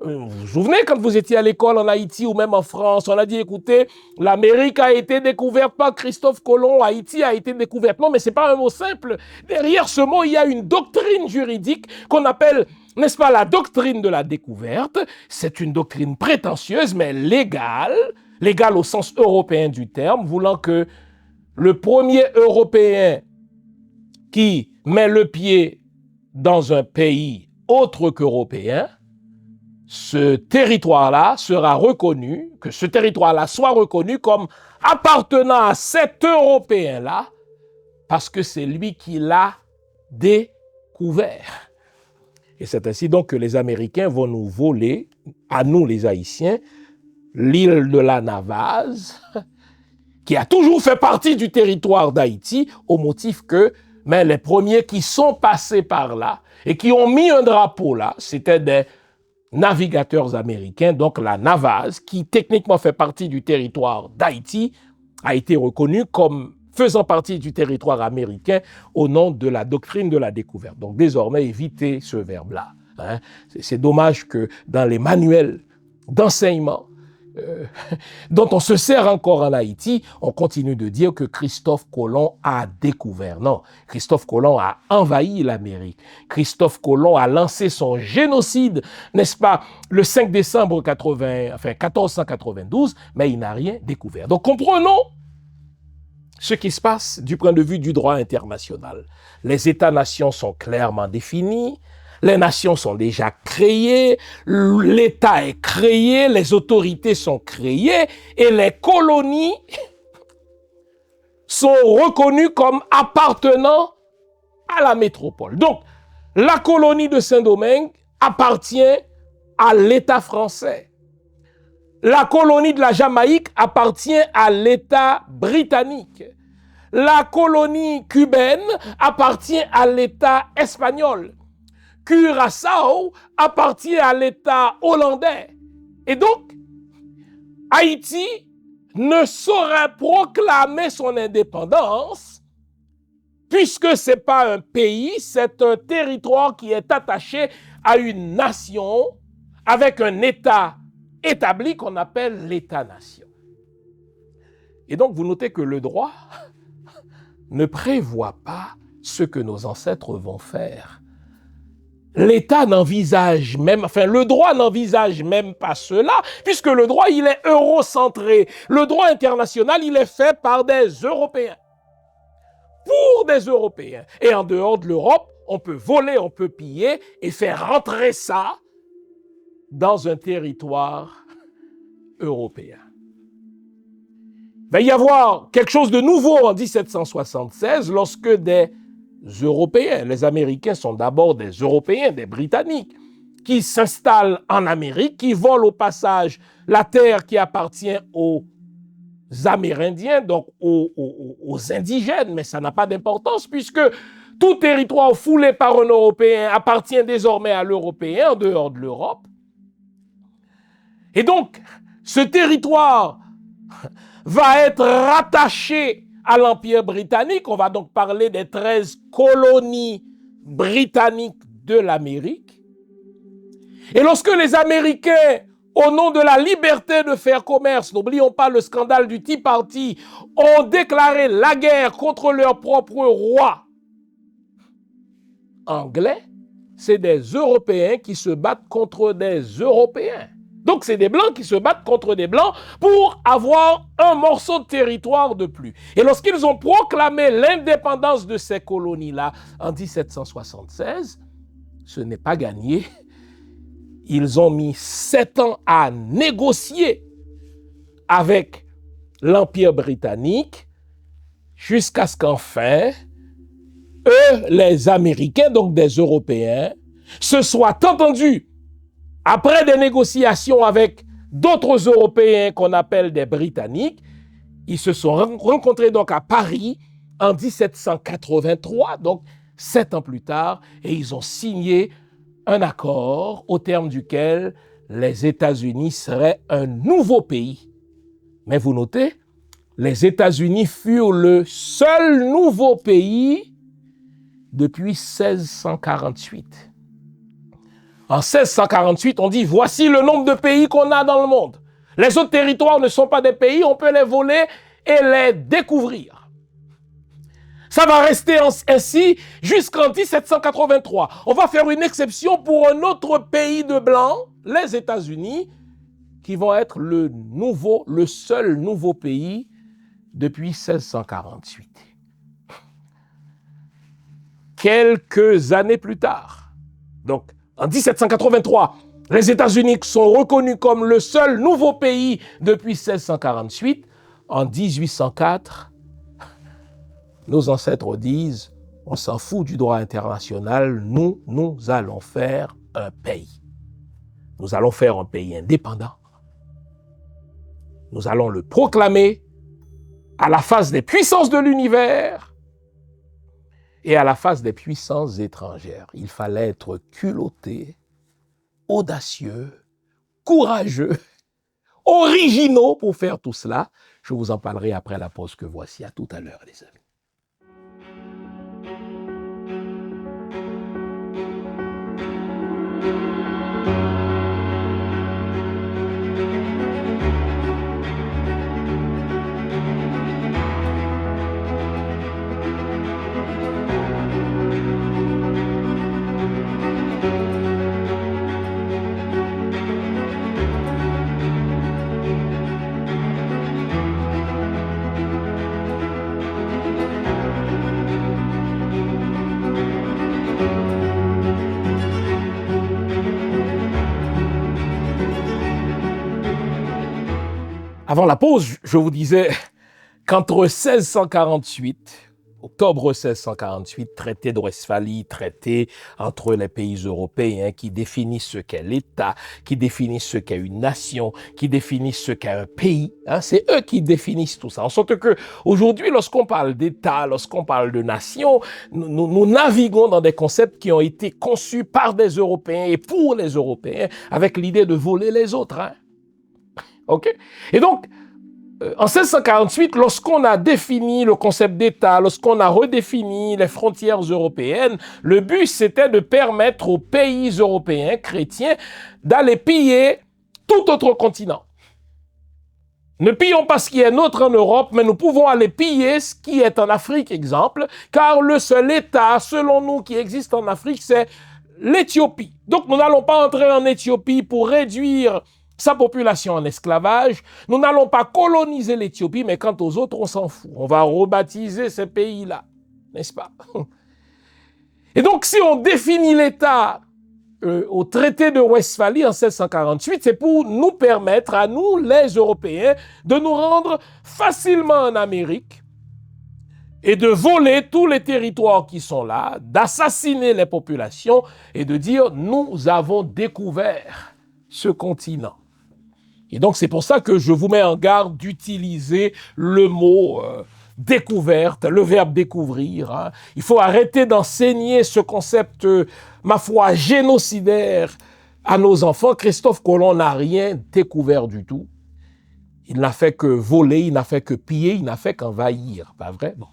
vous vous souvenez quand vous étiez à l'école en Haïti ou même en France, on a dit écoutez, l'Amérique a été découverte par Christophe Colomb, Haïti a été découverte. Non, mais c'est pas un mot simple. Derrière ce mot, il y a une doctrine juridique qu'on appelle, n'est-ce pas, la doctrine de la découverte. C'est une doctrine prétentieuse mais légale au sens européen du terme, voulant que le premier Européen qui met le pied dans un pays autre qu'européen, ce territoire-là sera reconnu, que ce territoire-là soit reconnu comme appartenant à cet Européen-là, parce que c'est lui qui l'a découvert. Et c'est ainsi donc que les Américains vont nous voler, à nous les Haïtiens, l'île de la Navaz, qui a toujours fait partie du territoire d'Haïti, au motif que les premiers qui sont passés par là et qui ont mis un drapeau là, c'était des navigateurs américains, donc la Navaz, qui techniquement fait partie du territoire d'Haïti, a été reconnue comme faisant partie du territoire américain au nom de la doctrine de la découverte. Donc désormais, évitez ce verbe-là. C'est dommage que dans les manuels d'enseignement dont on se sert encore en Haïti, on continue de dire que Christophe Colomb a découvert. Non, Christophe Colomb a envahi l'Amérique. Christophe Colomb a lancé son génocide, n'est-ce pas, le 5 décembre 1492, mais il n'a rien découvert. Donc comprenons ce qui se passe du point de vue du droit international. Les États-nations sont clairement définis. Les nations sont déjà créées, l'État est créé, les autorités sont créées et les colonies sont reconnues comme appartenant à la métropole. Donc, la colonie de Saint-Domingue appartient à l'État français. La colonie de la Jamaïque appartient à l'État britannique. La colonie cubaine appartient à l'État espagnol. Curaçao appartient à l'État hollandais. Et donc, Haïti ne saurait proclamer son indépendance puisque ce n'est pas un pays, c'est un territoire qui est attaché à une nation avec un État établi qu'on appelle l'État-nation. Et donc, vous notez que le droit ne prévoit pas ce que nos ancêtres vont faire. L'État n'envisage même, le droit n'envisage même pas cela, puisque le droit, il est eurocentré. Le droit international, il est fait par des Européens. Pour des Européens. Et en dehors de l'Europe, on peut voler, on peut piller et faire rentrer ça dans un territoire européen. Il va y avoir quelque chose de nouveau en 1776 lorsque des Européens, les Américains sont d'abord des Européens, des Britanniques, qui s'installent en Amérique, qui volent au passage la terre qui appartient aux Amérindiens, donc aux indigènes, mais ça n'a pas d'importance puisque tout territoire foulé par un Européen appartient désormais à l'Européen en dehors de l'Europe. Et donc, ce territoire va être rattaché à l'Empire britannique. On va donc parler des 13 colonies britanniques de l'Amérique. Et lorsque les Américains, au nom de la liberté de faire commerce, n'oublions pas le scandale du Tea Party, ont déclaré la guerre contre leur propre roi anglais, c'est des Européens qui se battent contre des Européens. Donc, c'est des Blancs qui se battent contre des Blancs pour avoir un morceau de territoire de plus. Et lorsqu'ils ont proclamé l'indépendance de ces colonies-là en 1776, ce n'est pas gagné. Ils ont mis 7 ans à négocier avec l'Empire britannique jusqu'à ce qu'enfin, eux, les Américains, donc des Européens, se soient entendus après des négociations avec d'autres Européens qu'on appelle des Britanniques. Ils se sont rencontrés donc à Paris en 1783, donc 7 ans plus tard, et ils ont signé un accord au terme duquel les États-Unis seraient un nouveau pays. Mais vous notez, les États-Unis furent le seul nouveau pays depuis 1648. En 1648, on dit, voici le nombre de pays qu'on a dans le monde. Les autres territoires ne sont pas des pays, on peut les voler et les découvrir. Ça va rester ainsi jusqu'en 1783. On va faire une exception pour un autre pays de blancs, les États-Unis, qui vont être le seul nouveau pays depuis 1648. Quelques années plus tard, donc en 1783, les États-Unis sont reconnus comme le seul nouveau pays depuis 1648. En 1804, nos ancêtres disent, on s'en fout du droit international, nous allons faire un pays. Nous allons faire un pays indépendant. Nous allons le proclamer à la face des puissances de l'univers et à la face des puissances étrangères. Il fallait être culotté, audacieux, courageux, originaux pour faire tout cela. Je vous en parlerai après la pause que voici. À tout à l'heure, les amis. Avant la pause, je vous disais qu'entre 1648, octobre 1648, traité de Westphalie, traité entre les pays européens qui définissent ce qu'est l'État, qui définissent ce qu'est une nation, qui définissent ce qu'est un pays. C'est eux qui définissent tout ça. En sorte qu'aujourd'hui, lorsqu'on parle d'État, lorsqu'on parle de nation, nous naviguons dans des concepts qui ont été conçus par des Européens et pour les Européens avec l'idée de voler les autres. OK? Et donc, En 1648, lorsqu'on a défini le concept d'État, lorsqu'on a redéfini les frontières européennes, le but c'était de permettre aux pays européens chrétiens d'aller piller tout autre continent. Ne pillons pas ce qui est nôtre en Europe, mais nous pouvons aller piller ce qui est en Afrique, exemple, car le seul État, selon nous, qui existe en Afrique, c'est l'Éthiopie. Donc nous n'allons pas entrer en Éthiopie pour réduire sa population en esclavage. Nous n'allons pas coloniser l'Éthiopie, mais quant aux autres, on s'en fout. On va rebaptiser ces pays-là, n'est-ce pas? Et donc si on définit l'État au traité de Westphalie en 1648, c'est pour nous permettre, à nous, les Européens, de nous rendre facilement en Amérique et de voler tous les territoires qui sont là, d'assassiner les populations et de dire « nous avons découvert ce continent ». Et donc c'est pour ça que je vous mets en garde d'utiliser le mot découverte, le verbe découvrir. Hein. Il faut arrêter d'enseigner ce concept, ma foi, génocidaire à nos enfants. Christophe Colomb n'a rien découvert du tout. Il n'a fait que voler, il n'a fait que piller, il n'a fait qu'envahir. Pas vrai? Bon.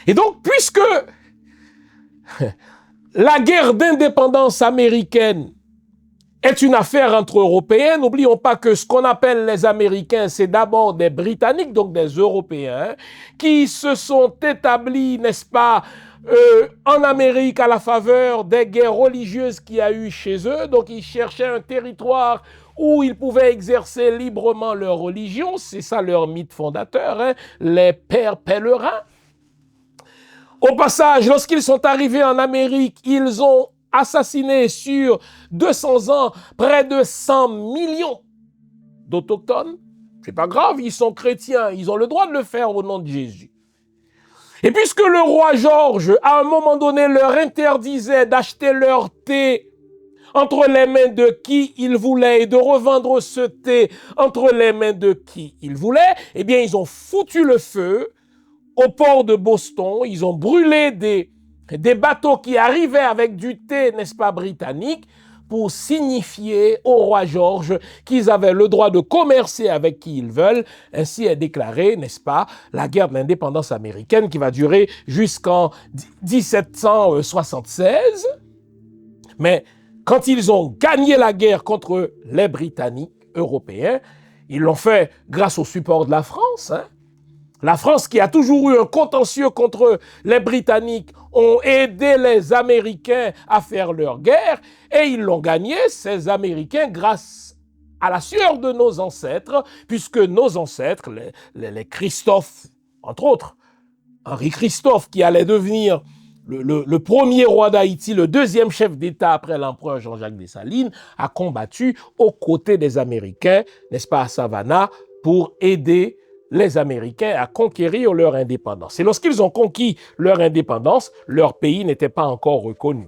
Et donc, puisque la guerre d'indépendance américaine est une affaire entre Européens, n'oublions pas que ce qu'on appelle les Américains, c'est d'abord des Britanniques, donc des Européens, qui se sont établis, n'est-ce pas, en Amérique à la faveur des guerres religieuses qu'il y a eu chez eux. Donc ils cherchaient un territoire où ils pouvaient exercer librement leur religion. C'est ça leur mythe fondateur, hein, les pères pèlerins. Au passage, lorsqu'ils sont arrivés en Amérique, ils ont assassiné sur 200 ans près de 100 millions d'autochtones. C'est pas grave, ils sont chrétiens, ils ont le droit de le faire au nom de Jésus. Et puisque le roi George, à un moment donné, leur interdisait d'acheter leur thé entre les mains de qui il voulait et de revendre ce thé entre les mains de qui il voulait, eh bien, ils ont foutu le feu au port de Boston, ils ont brûlé des bateaux qui arrivaient avec du thé, n'est-ce pas, britannique, pour signifier au roi George qu'ils avaient le droit de commercer avec qui ils veulent. Ainsi est déclarée, n'est-ce pas, la guerre de l'indépendance américaine qui va durer jusqu'en 1776. Mais quand ils ont gagné la guerre contre les Britanniques européens, ils l'ont fait grâce au support de la France, hein. La France, qui a toujours eu un contentieux contre les Britanniques, ont aidé les Américains à faire leur guerre et ils l'ont gagné, ces Américains, grâce à la sueur de nos ancêtres, puisque nos ancêtres, les Christophe, entre autres, Henri Christophe, qui allait devenir le premier roi d'Haïti, le deuxième chef d'État après l'empereur Jean-Jacques Dessalines, a combattu aux côtés des Américains, n'est-ce pas, à Savannah, pour aider les Américains à conquérir leur indépendance. Et lorsqu'ils ont conquis leur indépendance, leur pays n'était pas encore reconnu.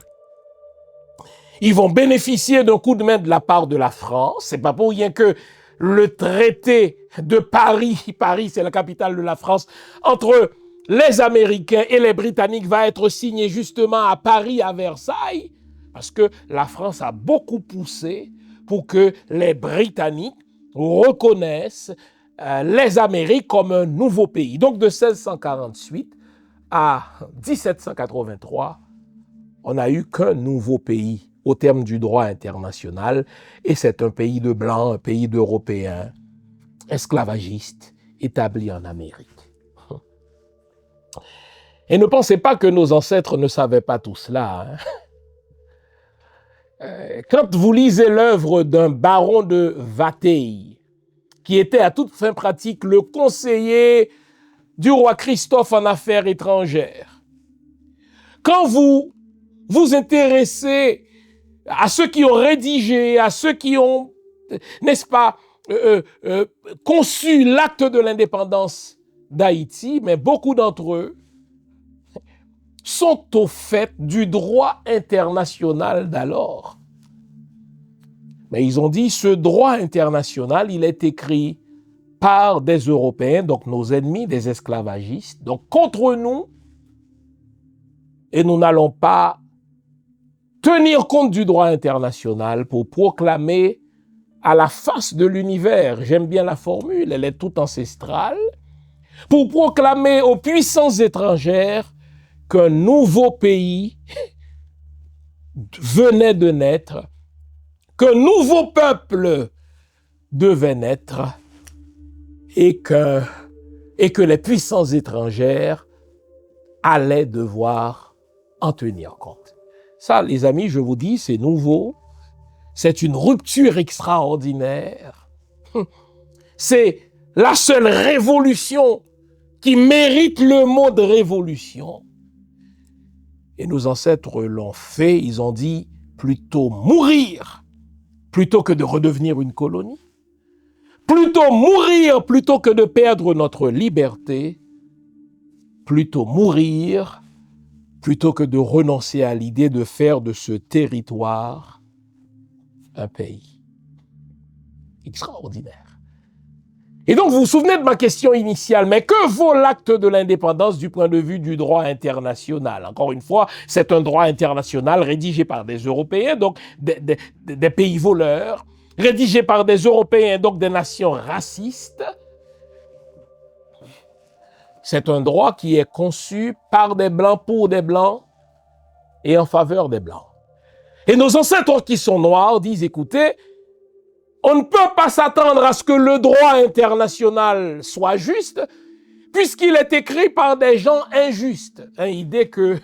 Ils vont bénéficier d'un coup de main de la part de la France. C'est pas pour rien que le traité de Paris, Paris c'est la capitale de la France, entre les Américains et les Britanniques va être signé justement à Paris, à Versailles, parce que la France a beaucoup poussé pour que les Britanniques reconnaissent les Amériques comme un nouveau pays. Donc de 1648 à 1783, on n'a eu qu'un nouveau pays au terme du droit international, et c'est un pays de Blancs, un pays d'Européens, esclavagistes, établis en Amérique. Et ne pensez pas que nos ancêtres ne savaient pas tout cela. Hein. Quand vous lisez l'œuvre d'un baron de Vathey, qui était à toute fin pratique le conseiller du roi Christophe en affaires étrangères. Quand vous vous intéressez à ceux qui ont rédigé, à ceux qui ont, n'est-ce pas, conçu l'acte de l'indépendance d'Haïti, mais beaucoup d'entre eux sont au fait du droit international d'alors. Mais ils ont dit, ce droit international, il est écrit par des Européens, donc nos ennemis, des esclavagistes, donc contre nous, et nous n'allons pas tenir compte du droit international pour proclamer à la face de l'univers, j'aime bien la formule, elle est toute ancestrale, pour proclamer aux puissances étrangères qu'un nouveau pays venait de naître, qu'un nouveau peuple devait naître et que les puissances étrangères allaient devoir en tenir compte. Ça, les amis, je vous dis, c'est nouveau. C'est une rupture extraordinaire. C'est la seule révolution qui mérite le mot de révolution. Et nos ancêtres l'ont fait, ils ont dit plutôt mourir plutôt que de redevenir une colonie. Plutôt mourir plutôt que de perdre notre liberté. Plutôt mourir plutôt que de renoncer à l'idée de faire de ce territoire un pays. Extraordinaire. Et donc, vous vous souvenez de ma question initiale, mais que vaut l'acte de l'indépendance du point de vue du droit international? Encore une fois, c'est un droit international rédigé par des Européens, donc des pays voleurs, rédigé par des Européens, donc des nations racistes. C'est un droit qui est conçu par des Blancs pour des Blancs et en faveur des Blancs. Et nos ancêtres qui sont noirs disent, écoutez, on ne peut pas s'attendre à ce que le droit international soit juste, puisqu'il est écrit par des gens injustes. Idée que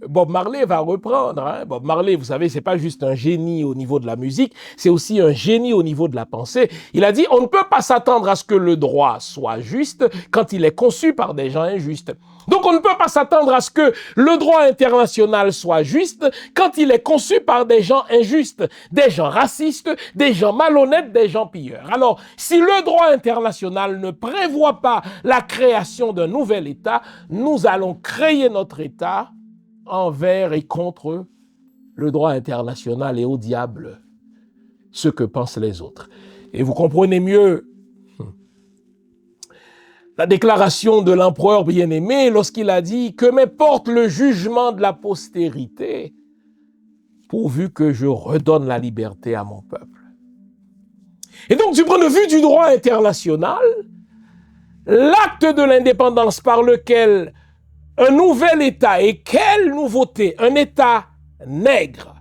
Bob Marley va reprendre. Bob Marley, vous savez, c'est pas juste un génie au niveau de la musique, c'est aussi un génie au niveau de la pensée. Il a dit, on ne peut pas s'attendre à ce que le droit soit juste quand il est conçu par des gens injustes. Donc on ne peut pas s'attendre à ce que le droit international soit juste quand il est conçu par des gens injustes, des gens racistes, des gens malhonnêtes, des gens pilleurs. Alors, si le droit international ne prévoit pas la création d'un nouvel État, nous allons créer notre État envers et contre le droit international et au diable ce que pensent les autres. Et vous comprenez mieux la déclaration de l'empereur bien-aimé lorsqu'il a dit « Que m'importe le jugement de la postérité, pourvu que je redonne la liberté à mon peuple. » Et donc, du point de vue du droit international, l'acte de l'indépendance par lequel un nouvel État, et quelle nouveauté, un État nègre,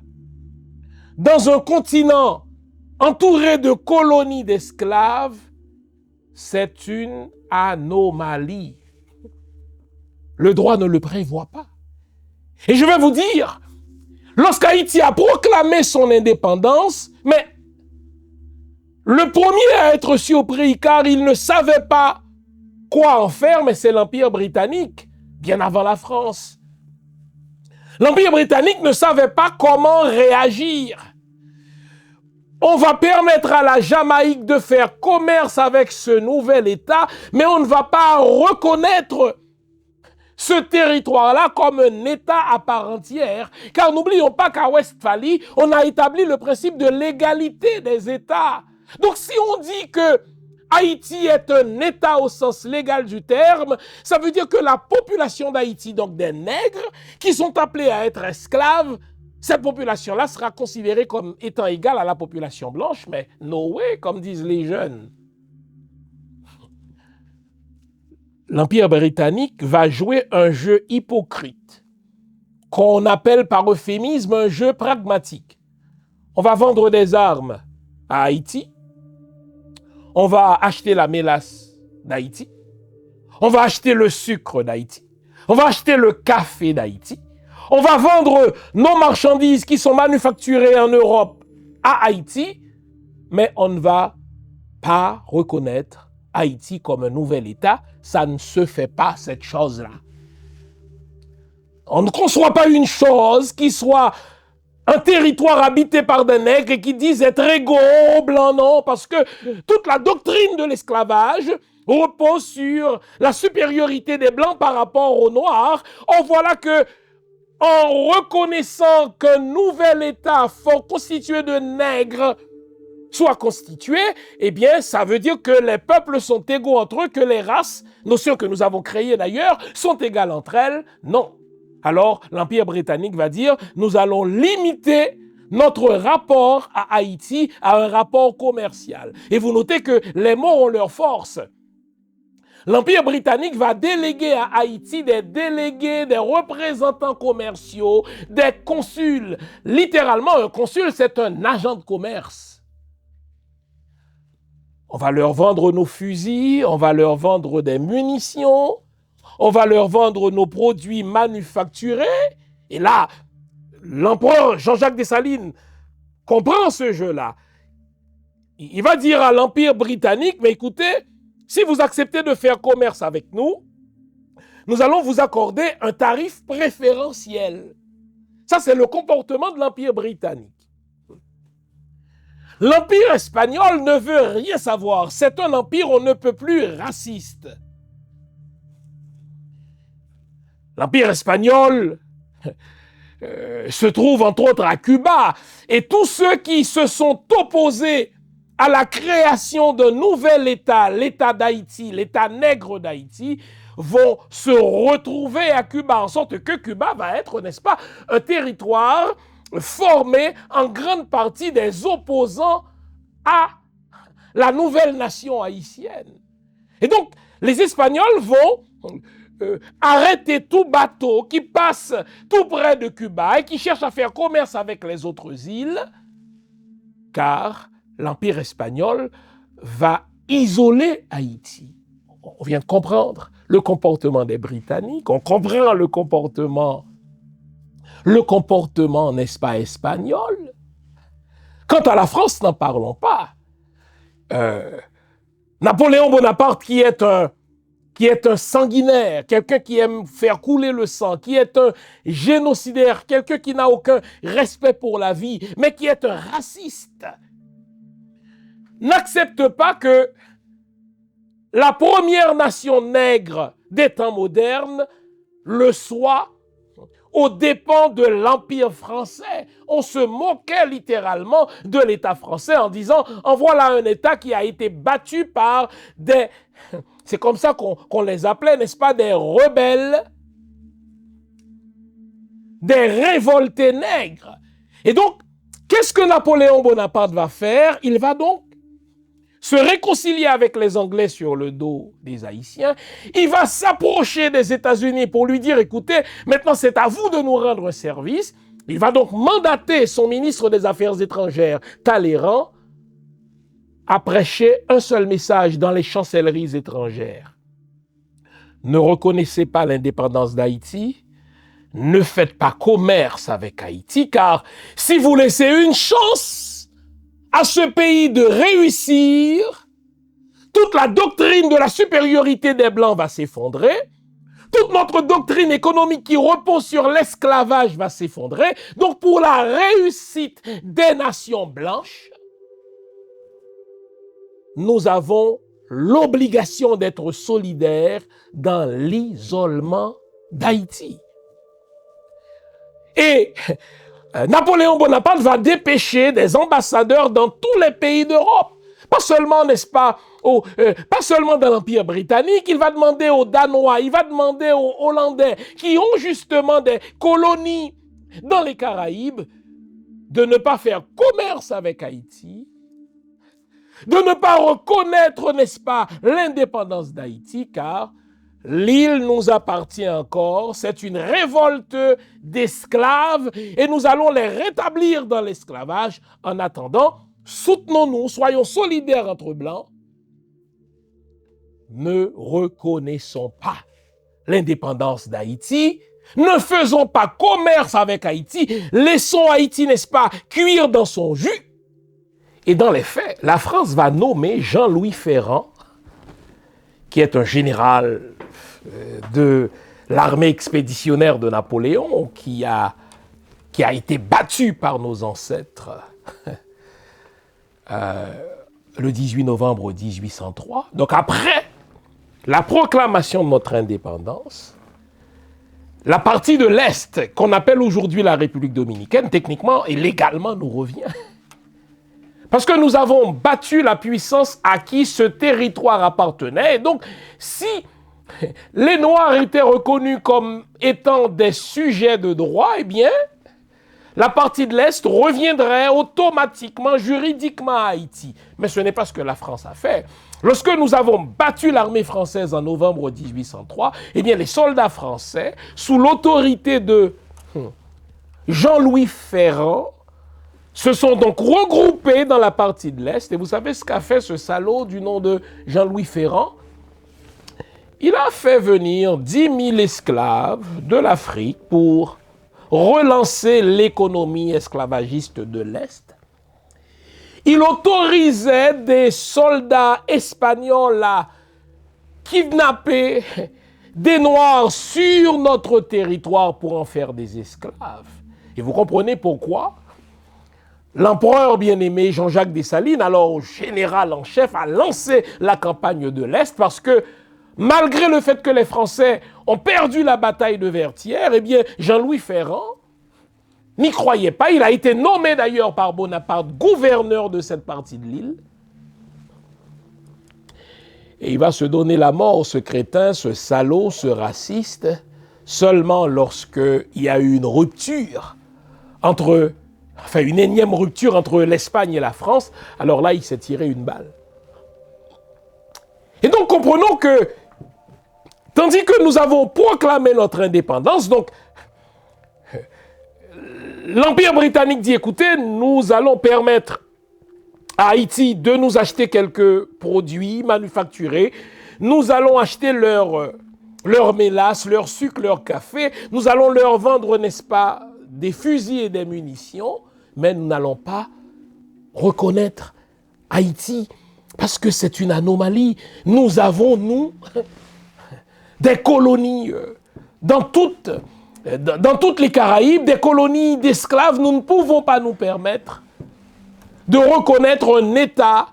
dans un continent entouré de colonies d'esclaves, c'est une anomalie. Le droit ne le prévoit pas. Et je vais vous dire, lorsqu'Haïti a proclamé son indépendance, mais le premier à être surpris, car il ne savait pas quoi en faire, mais c'est l'Empire britannique, bien avant la France. L'Empire britannique ne savait pas comment réagir. On va permettre à la Jamaïque de faire commerce avec ce nouvel État, mais on ne va pas reconnaître ce territoire-là comme un État à part entière. Car n'oublions pas qu'à Westphalie, on a établi le principe de l'égalité des États. Donc si on dit que Haïti est un État au sens légal du terme, ça veut dire que la population d'Haïti, donc des nègres, qui sont appelés à être esclaves, cette population-là sera considérée comme étant égale à la population blanche, mais no way, comme disent les jeunes. L'Empire britannique va jouer un jeu hypocrite, qu'on appelle par euphémisme un jeu pragmatique. On va vendre des armes à Haïti, on va acheter la mélasse d'Haïti, on va acheter le sucre d'Haïti, on va acheter le café d'Haïti, on va vendre nos marchandises qui sont manufacturées en Europe à Haïti, mais on ne va pas reconnaître Haïti comme un nouvel État. Ça ne se fait pas, cette chose-là. On ne conçoit pas une chose qui soit un territoire habité par des nègres et qui disent être égaux aux blancs, non, parce que toute la doctrine de l'esclavage repose sur la supériorité des blancs par rapport aux noirs. Or voilà que en reconnaissant qu'un nouvel État fort constitué de nègres soit constitué, eh bien, ça veut dire que les peuples sont égaux entre eux, que les races, notion que nous avons créée d'ailleurs, sont égales entre elles. Non. Alors, l'Empire britannique va dire, nous allons limiter notre rapport à Haïti à un rapport commercial. Et vous notez que les mots ont leur force. L'Empire britannique va déléguer à Haïti des délégués, des représentants commerciaux, des consuls. Littéralement, un consul, c'est un agent de commerce. On va leur vendre nos fusils, on va leur vendre des munitions, on va leur vendre nos produits manufacturés. Et là, l'empereur Jean-Jacques Dessalines comprend ce jeu-là. Il va dire à l'Empire britannique, mais écoutez, si vous acceptez de faire commerce avec nous, nous allons vous accorder un tarif préférentiel. Ça, c'est le comportement de l'Empire britannique. L'Empire espagnol ne veut rien savoir. C'est un empire on ne peut plus raciste. L'Empire espagnol se trouve entre autres à Cuba. Et tous ceux qui se sont opposés à la création d'un nouvel État, l'État d'Haïti, l'État nègre d'Haïti, vont se retrouver à Cuba, en sorte que Cuba va être, n'est-ce pas, un territoire formé en grande partie des opposants à la nouvelle nation haïtienne. Et donc, les Espagnols vont arrêter tout bateau qui passe tout près de Cuba et qui cherche à faire commerce avec les autres îles, car l'Empire espagnol va isoler Haïti. On vient de comprendre le comportement des Britanniques, on comprend le comportement, n'est-ce pas, espagnol. Quant à la France, n'en parlons pas. Napoléon Bonaparte, qui est un sanguinaire, quelqu'un qui aime faire couler le sang, qui est un génocidaire, quelqu'un qui n'a aucun respect pour la vie, mais qui est un raciste, n'accepte pas que la première nation nègre des temps modernes le soit aux dépens de l'Empire français. On se moquait littéralement de l'État français en disant « en voilà un État qui a été battu par des... » C'est comme ça qu'on les appelait, n'est-ce pas, des rebelles, des révoltés nègres. Et donc, qu'est-ce que Napoléon Bonaparte va faire? Il va donc se réconcilier avec les Anglais sur le dos des Haïtiens. Il va s'approcher des États-Unis pour lui dire, écoutez, maintenant c'est à vous de nous rendre un service. Il va donc mandater son ministre des Affaires étrangères, Talleyrand, à prêcher un seul message dans les chancelleries étrangères. Ne reconnaissez pas l'indépendance d'Haïti, ne faites pas commerce avec Haïti, car si vous laissez une chance à ce pays de réussir, toute la doctrine de la supériorité des Blancs va s'effondrer, toute notre doctrine économique qui repose sur l'esclavage va s'effondrer. Donc pour la réussite des nations blanches, nous avons l'obligation d'être solidaires dans l'isolement d'Haïti. Et Napoléon Bonaparte va dépêcher des ambassadeurs dans tous les pays d'Europe. Pas seulement, n'est-ce pas, pas seulement dans l'Empire britannique, il va demander aux Danois, il va demander aux Hollandais, qui ont justement des colonies dans les Caraïbes, de ne pas faire commerce avec Haïti, de ne pas reconnaître, n'est-ce pas, l'indépendance d'Haïti, car l'île nous appartient encore, c'est une révolte d'esclaves et nous allons les rétablir dans l'esclavage. En attendant, soutenons-nous, soyons solidaires entre Blancs. Ne reconnaissons pas l'indépendance d'Haïti, ne faisons pas commerce avec Haïti, laissons Haïti, n'est-ce pas, cuire dans son jus. Et dans les faits, la France va nommer Jean-Louis Ferrand, qui est un général de l'armée expéditionnaire de Napoléon, qui a été battu par nos ancêtres le 18 novembre 1803. Donc après la proclamation de notre indépendance, la partie de l'Est, qu'on appelle aujourd'hui la République dominicaine, techniquement et légalement nous revient. Parce que nous avons battu la puissance à qui ce territoire appartenait. Et donc, si les Noirs étaient reconnus comme étant des sujets de droit, eh bien, la partie de l'Est reviendrait automatiquement, juridiquement à Haïti. Mais ce n'est pas ce que la France a fait. Lorsque nous avons battu l'armée française en novembre 1803, eh bien les soldats français, sous l'autorité de Jean-Louis Ferrand, se sont donc regroupés dans la partie de l'Est. Et vous savez ce qu'a fait ce salaud du nom de Jean-Louis Ferrand? Il a fait venir 10 000 esclaves de l'Afrique pour relancer l'économie esclavagiste de l'Est. Il autorisait des soldats espagnols à kidnapper des Noirs sur notre territoire pour en faire des esclaves. Et vous comprenez pourquoi l'empereur bien-aimé Jean-Jacques Dessalines, alors général en chef, a lancé la campagne de l'Est parce que malgré le fait que les Français ont perdu la bataille de Vertières, eh bien Jean-Louis Ferrand n'y croyait pas. Il a été nommé d'ailleurs par Bonaparte gouverneur de cette partie de l'île. Et il va se donner la mort, ce crétin, ce salaud, ce raciste, seulement lorsqu'il y a eu une rupture une énième rupture entre l'Espagne et la France. Alors là, il s'est tiré une balle. Et donc, comprenons que, tandis que nous avons proclamé notre indépendance, donc, l'Empire britannique dit, écoutez, nous allons permettre à Haïti de nous acheter quelques produits manufacturés. Nous allons acheter leur mélasse, leur sucre, leur café. Nous allons leur vendre, n'est-ce pas, des fusils et des munitions. Mais nous n'allons pas reconnaître Haïti parce que c'est une anomalie. Nous avons, nous, des colonies dans toutes les Caraïbes, des colonies d'esclaves. Nous ne pouvons pas nous permettre de reconnaître un État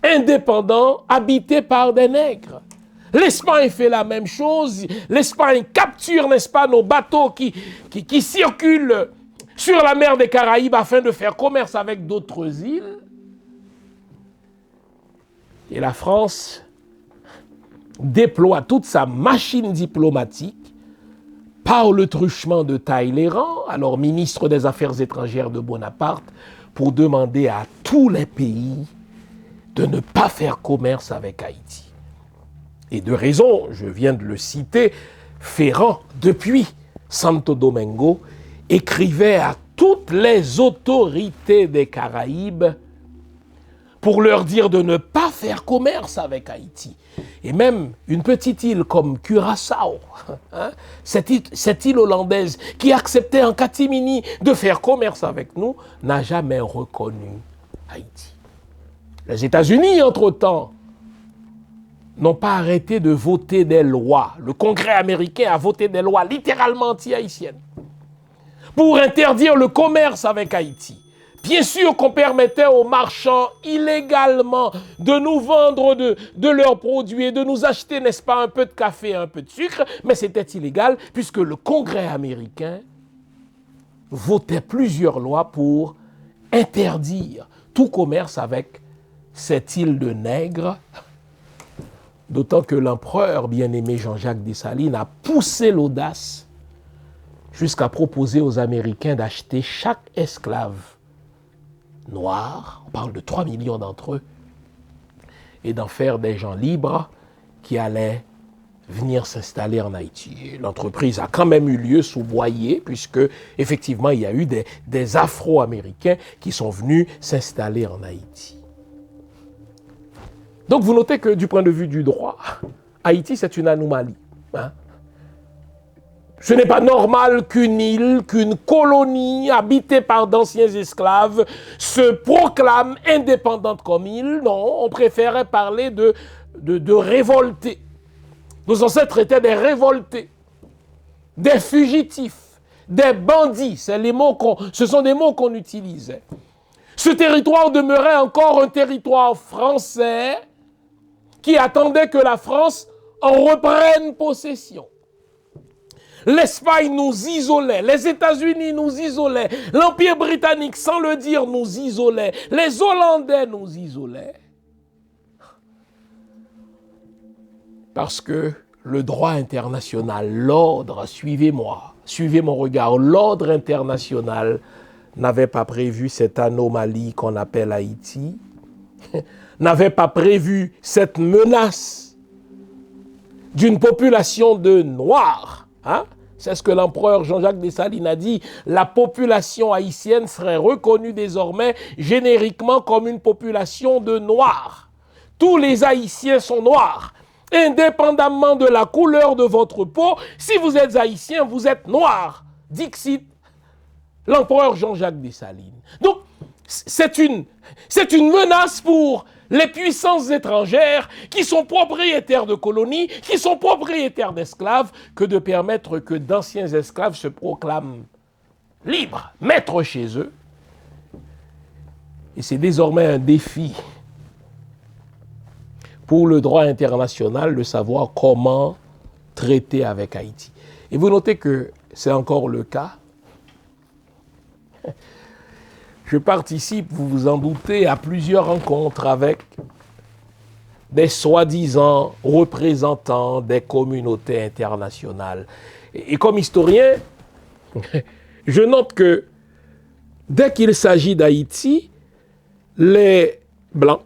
indépendant habité par des nègres. L'Espagne fait la même chose. L'Espagne capture, n'est-ce pas, nos bateaux qui circulent sur la mer des Caraïbes afin de faire commerce avec d'autres îles. Et la France déploie toute sa machine diplomatique par le truchement de Talleyrand, alors ministre des Affaires étrangères de Bonaparte, pour demander à tous les pays de ne pas faire commerce avec Haïti. Et de raison, je viens de le citer, Ferrand, depuis Santo Domingo, écrivait à toutes les autorités des Caraïbes pour leur dire de ne pas faire commerce avec Haïti. Et même une petite île comme Curaçao, cette île hollandaise qui acceptait en catimini de faire commerce avec nous, n'a jamais reconnu Haïti. Les États-Unis, entre-temps, n'ont pas arrêté de voter des lois. Le Congrès américain a voté des lois littéralement anti-haïtiennes pour interdire le commerce avec Haïti. Bien sûr qu'on permettait aux marchands illégalement de nous vendre de leurs produits et de nous acheter, n'est-ce pas, un peu de café et un peu de sucre, mais c'était illégal puisque le Congrès américain votait plusieurs lois pour interdire tout commerce avec cette île de nègres. D'autant que l'empereur bien-aimé Jean-Jacques Dessalines a poussé l'audace jusqu'à proposer aux Américains d'acheter chaque esclave noir, on parle de 3 millions d'entre eux, et d'en faire des gens libres qui allaient venir s'installer en Haïti. L'entreprise a quand même eu lieu sous Boyer, puisque effectivement il y a eu des Afro-Américains qui sont venus s'installer en Haïti. Donc vous notez que du point de vue du droit, Haïti c'est une anomalie. Ce n'est pas normal qu'une île, qu'une colonie habitée par d'anciens esclaves se proclame indépendante comme île. Non, on préférait parler de révoltés. Nos ancêtres étaient des révoltés, des fugitifs, des bandits. Ce sont des mots qu'on utilisait. Ce territoire demeurait encore un territoire français qui attendait que la France en reprenne possession. L'Espagne nous isolait, les États-Unis nous isolaient, l'Empire britannique, sans le dire, nous isolait, les Hollandais nous isolaient. Parce que le droit international, l'ordre, suivez-moi, suivez mon regard, l'ordre international n'avait pas prévu cette anomalie qu'on appelle Haïti, n'avait pas prévu cette menace d'une population de Noirs. Hein? C'est ce que l'empereur Jean-Jacques Dessalines a dit. La population haïtienne serait reconnue désormais génériquement comme une population de Noirs. Tous les Haïtiens sont noirs. Indépendamment de la couleur de votre peau, si vous êtes haïtien, vous êtes noir. Dixit l'empereur Jean-Jacques Dessalines. Donc, c'est une menace pour les puissances étrangères qui sont propriétaires de colonies, qui sont propriétaires d'esclaves, que de permettre que d'anciens esclaves se proclament libres, maîtres chez eux. Et c'est désormais un défi pour le droit international de savoir comment traiter avec Haïti. Et vous notez que c'est encore le cas. Je participe, vous vous en doutez, à plusieurs rencontres avec des soi-disant représentants des communautés internationales. Et comme historien, je note que dès qu'il s'agit d'Haïti, les Blancs,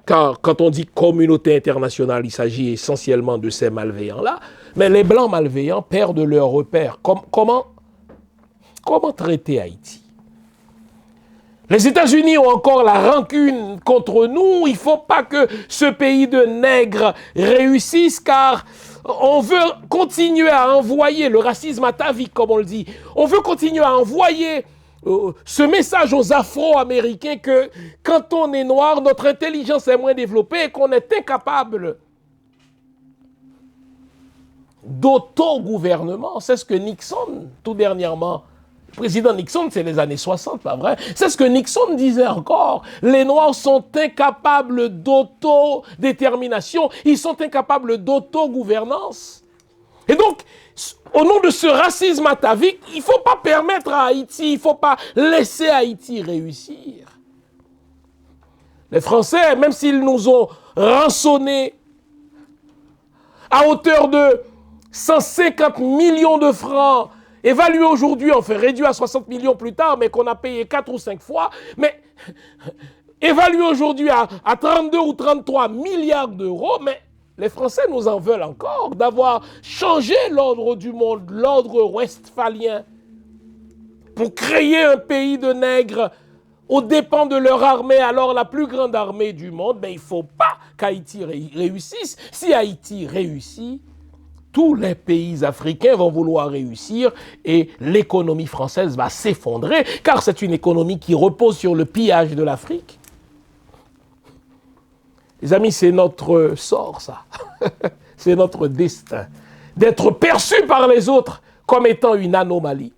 car quand on dit communauté internationale, il s'agit essentiellement de ces malveillants-là, mais les Blancs malveillants perdent leur repère. Comment traiter Haïti? Les États-Unis ont encore la rancune contre nous. Il ne faut pas que ce pays de nègres réussisse, car on veut continuer à envoyer le racisme atavique, comme on le dit. On veut continuer à envoyer ce message aux Afro-Américains que quand on est noir, notre intelligence est moins développée et qu'on est incapable d'autogouvernement. C'est ce que Nixon, tout dernièrement, le président Nixon, c'est les années 60, pas vrai? C'est ce que Nixon disait encore. Les Noirs sont incapables d'autodétermination, ils sont incapables d'autogouvernance. Et donc, au nom de ce racisme atavique, il ne faut pas permettre à Haïti, il ne faut pas laisser Haïti réussir. Les Français, même s'ils nous ont rançonnés à hauteur de 150 millions de francs, évalué aujourd'hui, on fait réduire à 60 millions plus tard, mais qu'on a payé 4 ou 5 fois, mais évalué aujourd'hui à 32 ou 33 milliards d'euros, mais les Français nous en veulent encore d'avoir changé l'ordre du monde, l'ordre westphalien, pour créer un pays de nègres aux dépens de leur armée, alors la plus grande armée du monde. Mais il ne faut pas qu'Haïti réussisse. Si Haïti réussit, tous les pays africains vont vouloir réussir et l'économie française va s'effondrer, car c'est une économie qui repose sur le pillage de l'Afrique. Les amis, c'est notre sort, ça. C'est notre destin. D'être perçu par les autres comme étant une anomalie.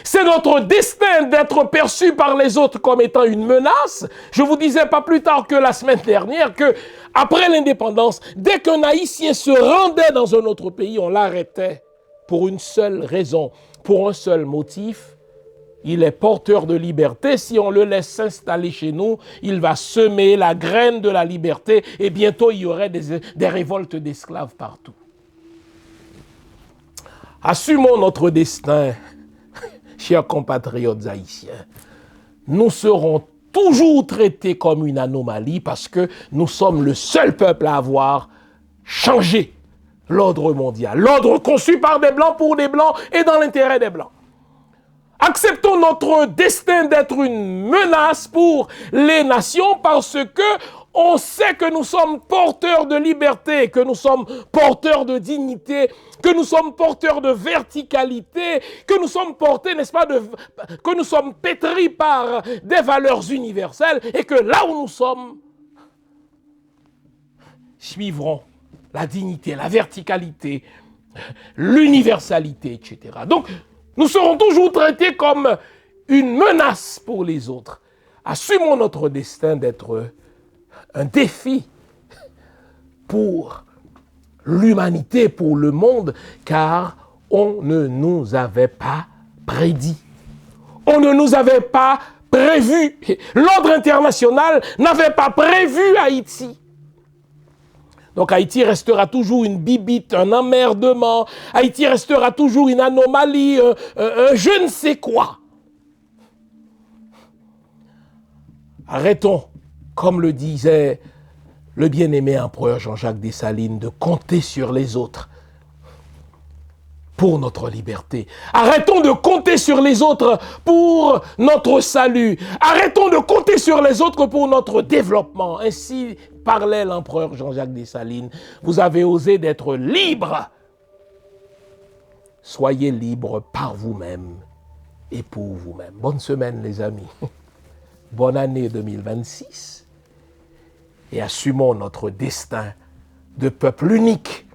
C'est notre destin d'être perçu par les autres comme étant une menace. Je vous disais pas plus tard que la semaine dernière que, après l'indépendance, dès qu'un Haïtien se rendait dans un autre pays, on l'arrêtait pour une seule raison, pour un seul motif. Il est porteur de liberté. Si on le laisse s'installer chez nous, il va semer la graine de la liberté et bientôt il y aurait des révoltes d'esclaves partout. Assumons notre destin, chers compatriotes haïtiens. Nous serons toujours traités comme une anomalie parce que nous sommes le seul peuple à avoir changé l'ordre mondial. L'ordre conçu par des Blancs pour des Blancs et dans l'intérêt des Blancs. Acceptons notre destin d'être une menace pour les nations parce que on sait que nous sommes porteurs de liberté, que nous sommes porteurs de dignité, que nous sommes porteurs de verticalité, que nous sommes portés, n'est-ce pas, que nous sommes pétris par des valeurs universelles et que là où nous sommes, suivront la dignité, la verticalité, l'universalité, etc. Donc, nous serons toujours traités comme une menace pour les autres. Assumons notre destin d'être un défi pour l'humanité, pour le monde, car on ne nous avait pas prédit. On ne nous avait pas prévu. L'ordre international n'avait pas prévu Haïti. Donc Haïti restera toujours une bibite, un emmerdement. Haïti restera toujours une anomalie, un je ne sais quoi. Arrêtons, comme le disait le bien-aimé empereur Jean-Jacques Dessalines, de compter sur les autres pour notre liberté. Arrêtons de compter sur les autres pour notre salut. Arrêtons de compter sur les autres pour notre développement. Ainsi parlait l'empereur Jean-Jacques Dessalines. Vous avez osé d'être libre. Soyez libre par vous-même et pour vous-même. Bonne semaine les amis. Bonne année 2026. Et assumons notre destin de peuple unique,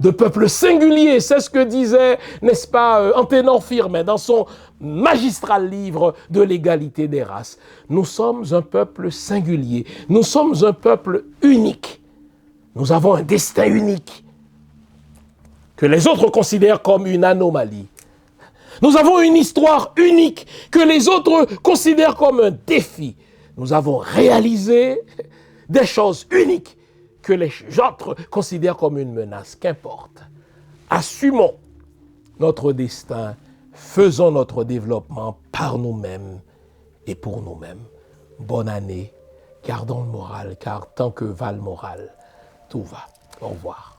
de peuple singulier. C'est ce que disait, n'est-ce pas, Anténor Firmin dans son magistral livre de l'égalité des races. Nous sommes un peuple singulier. Nous sommes un peuple unique. Nous avons un destin unique que les autres considèrent comme une anomalie. Nous avons une histoire unique que les autres considèrent comme un défi. Nous avons réalisé des choses uniques que les autres considèrent comme une menace. Qu'importe. Assumons notre destin, faisons notre développement par nous-mêmes et pour nous-mêmes. Bonne année, gardons le moral, car tant que va le moral, tout va. Au revoir.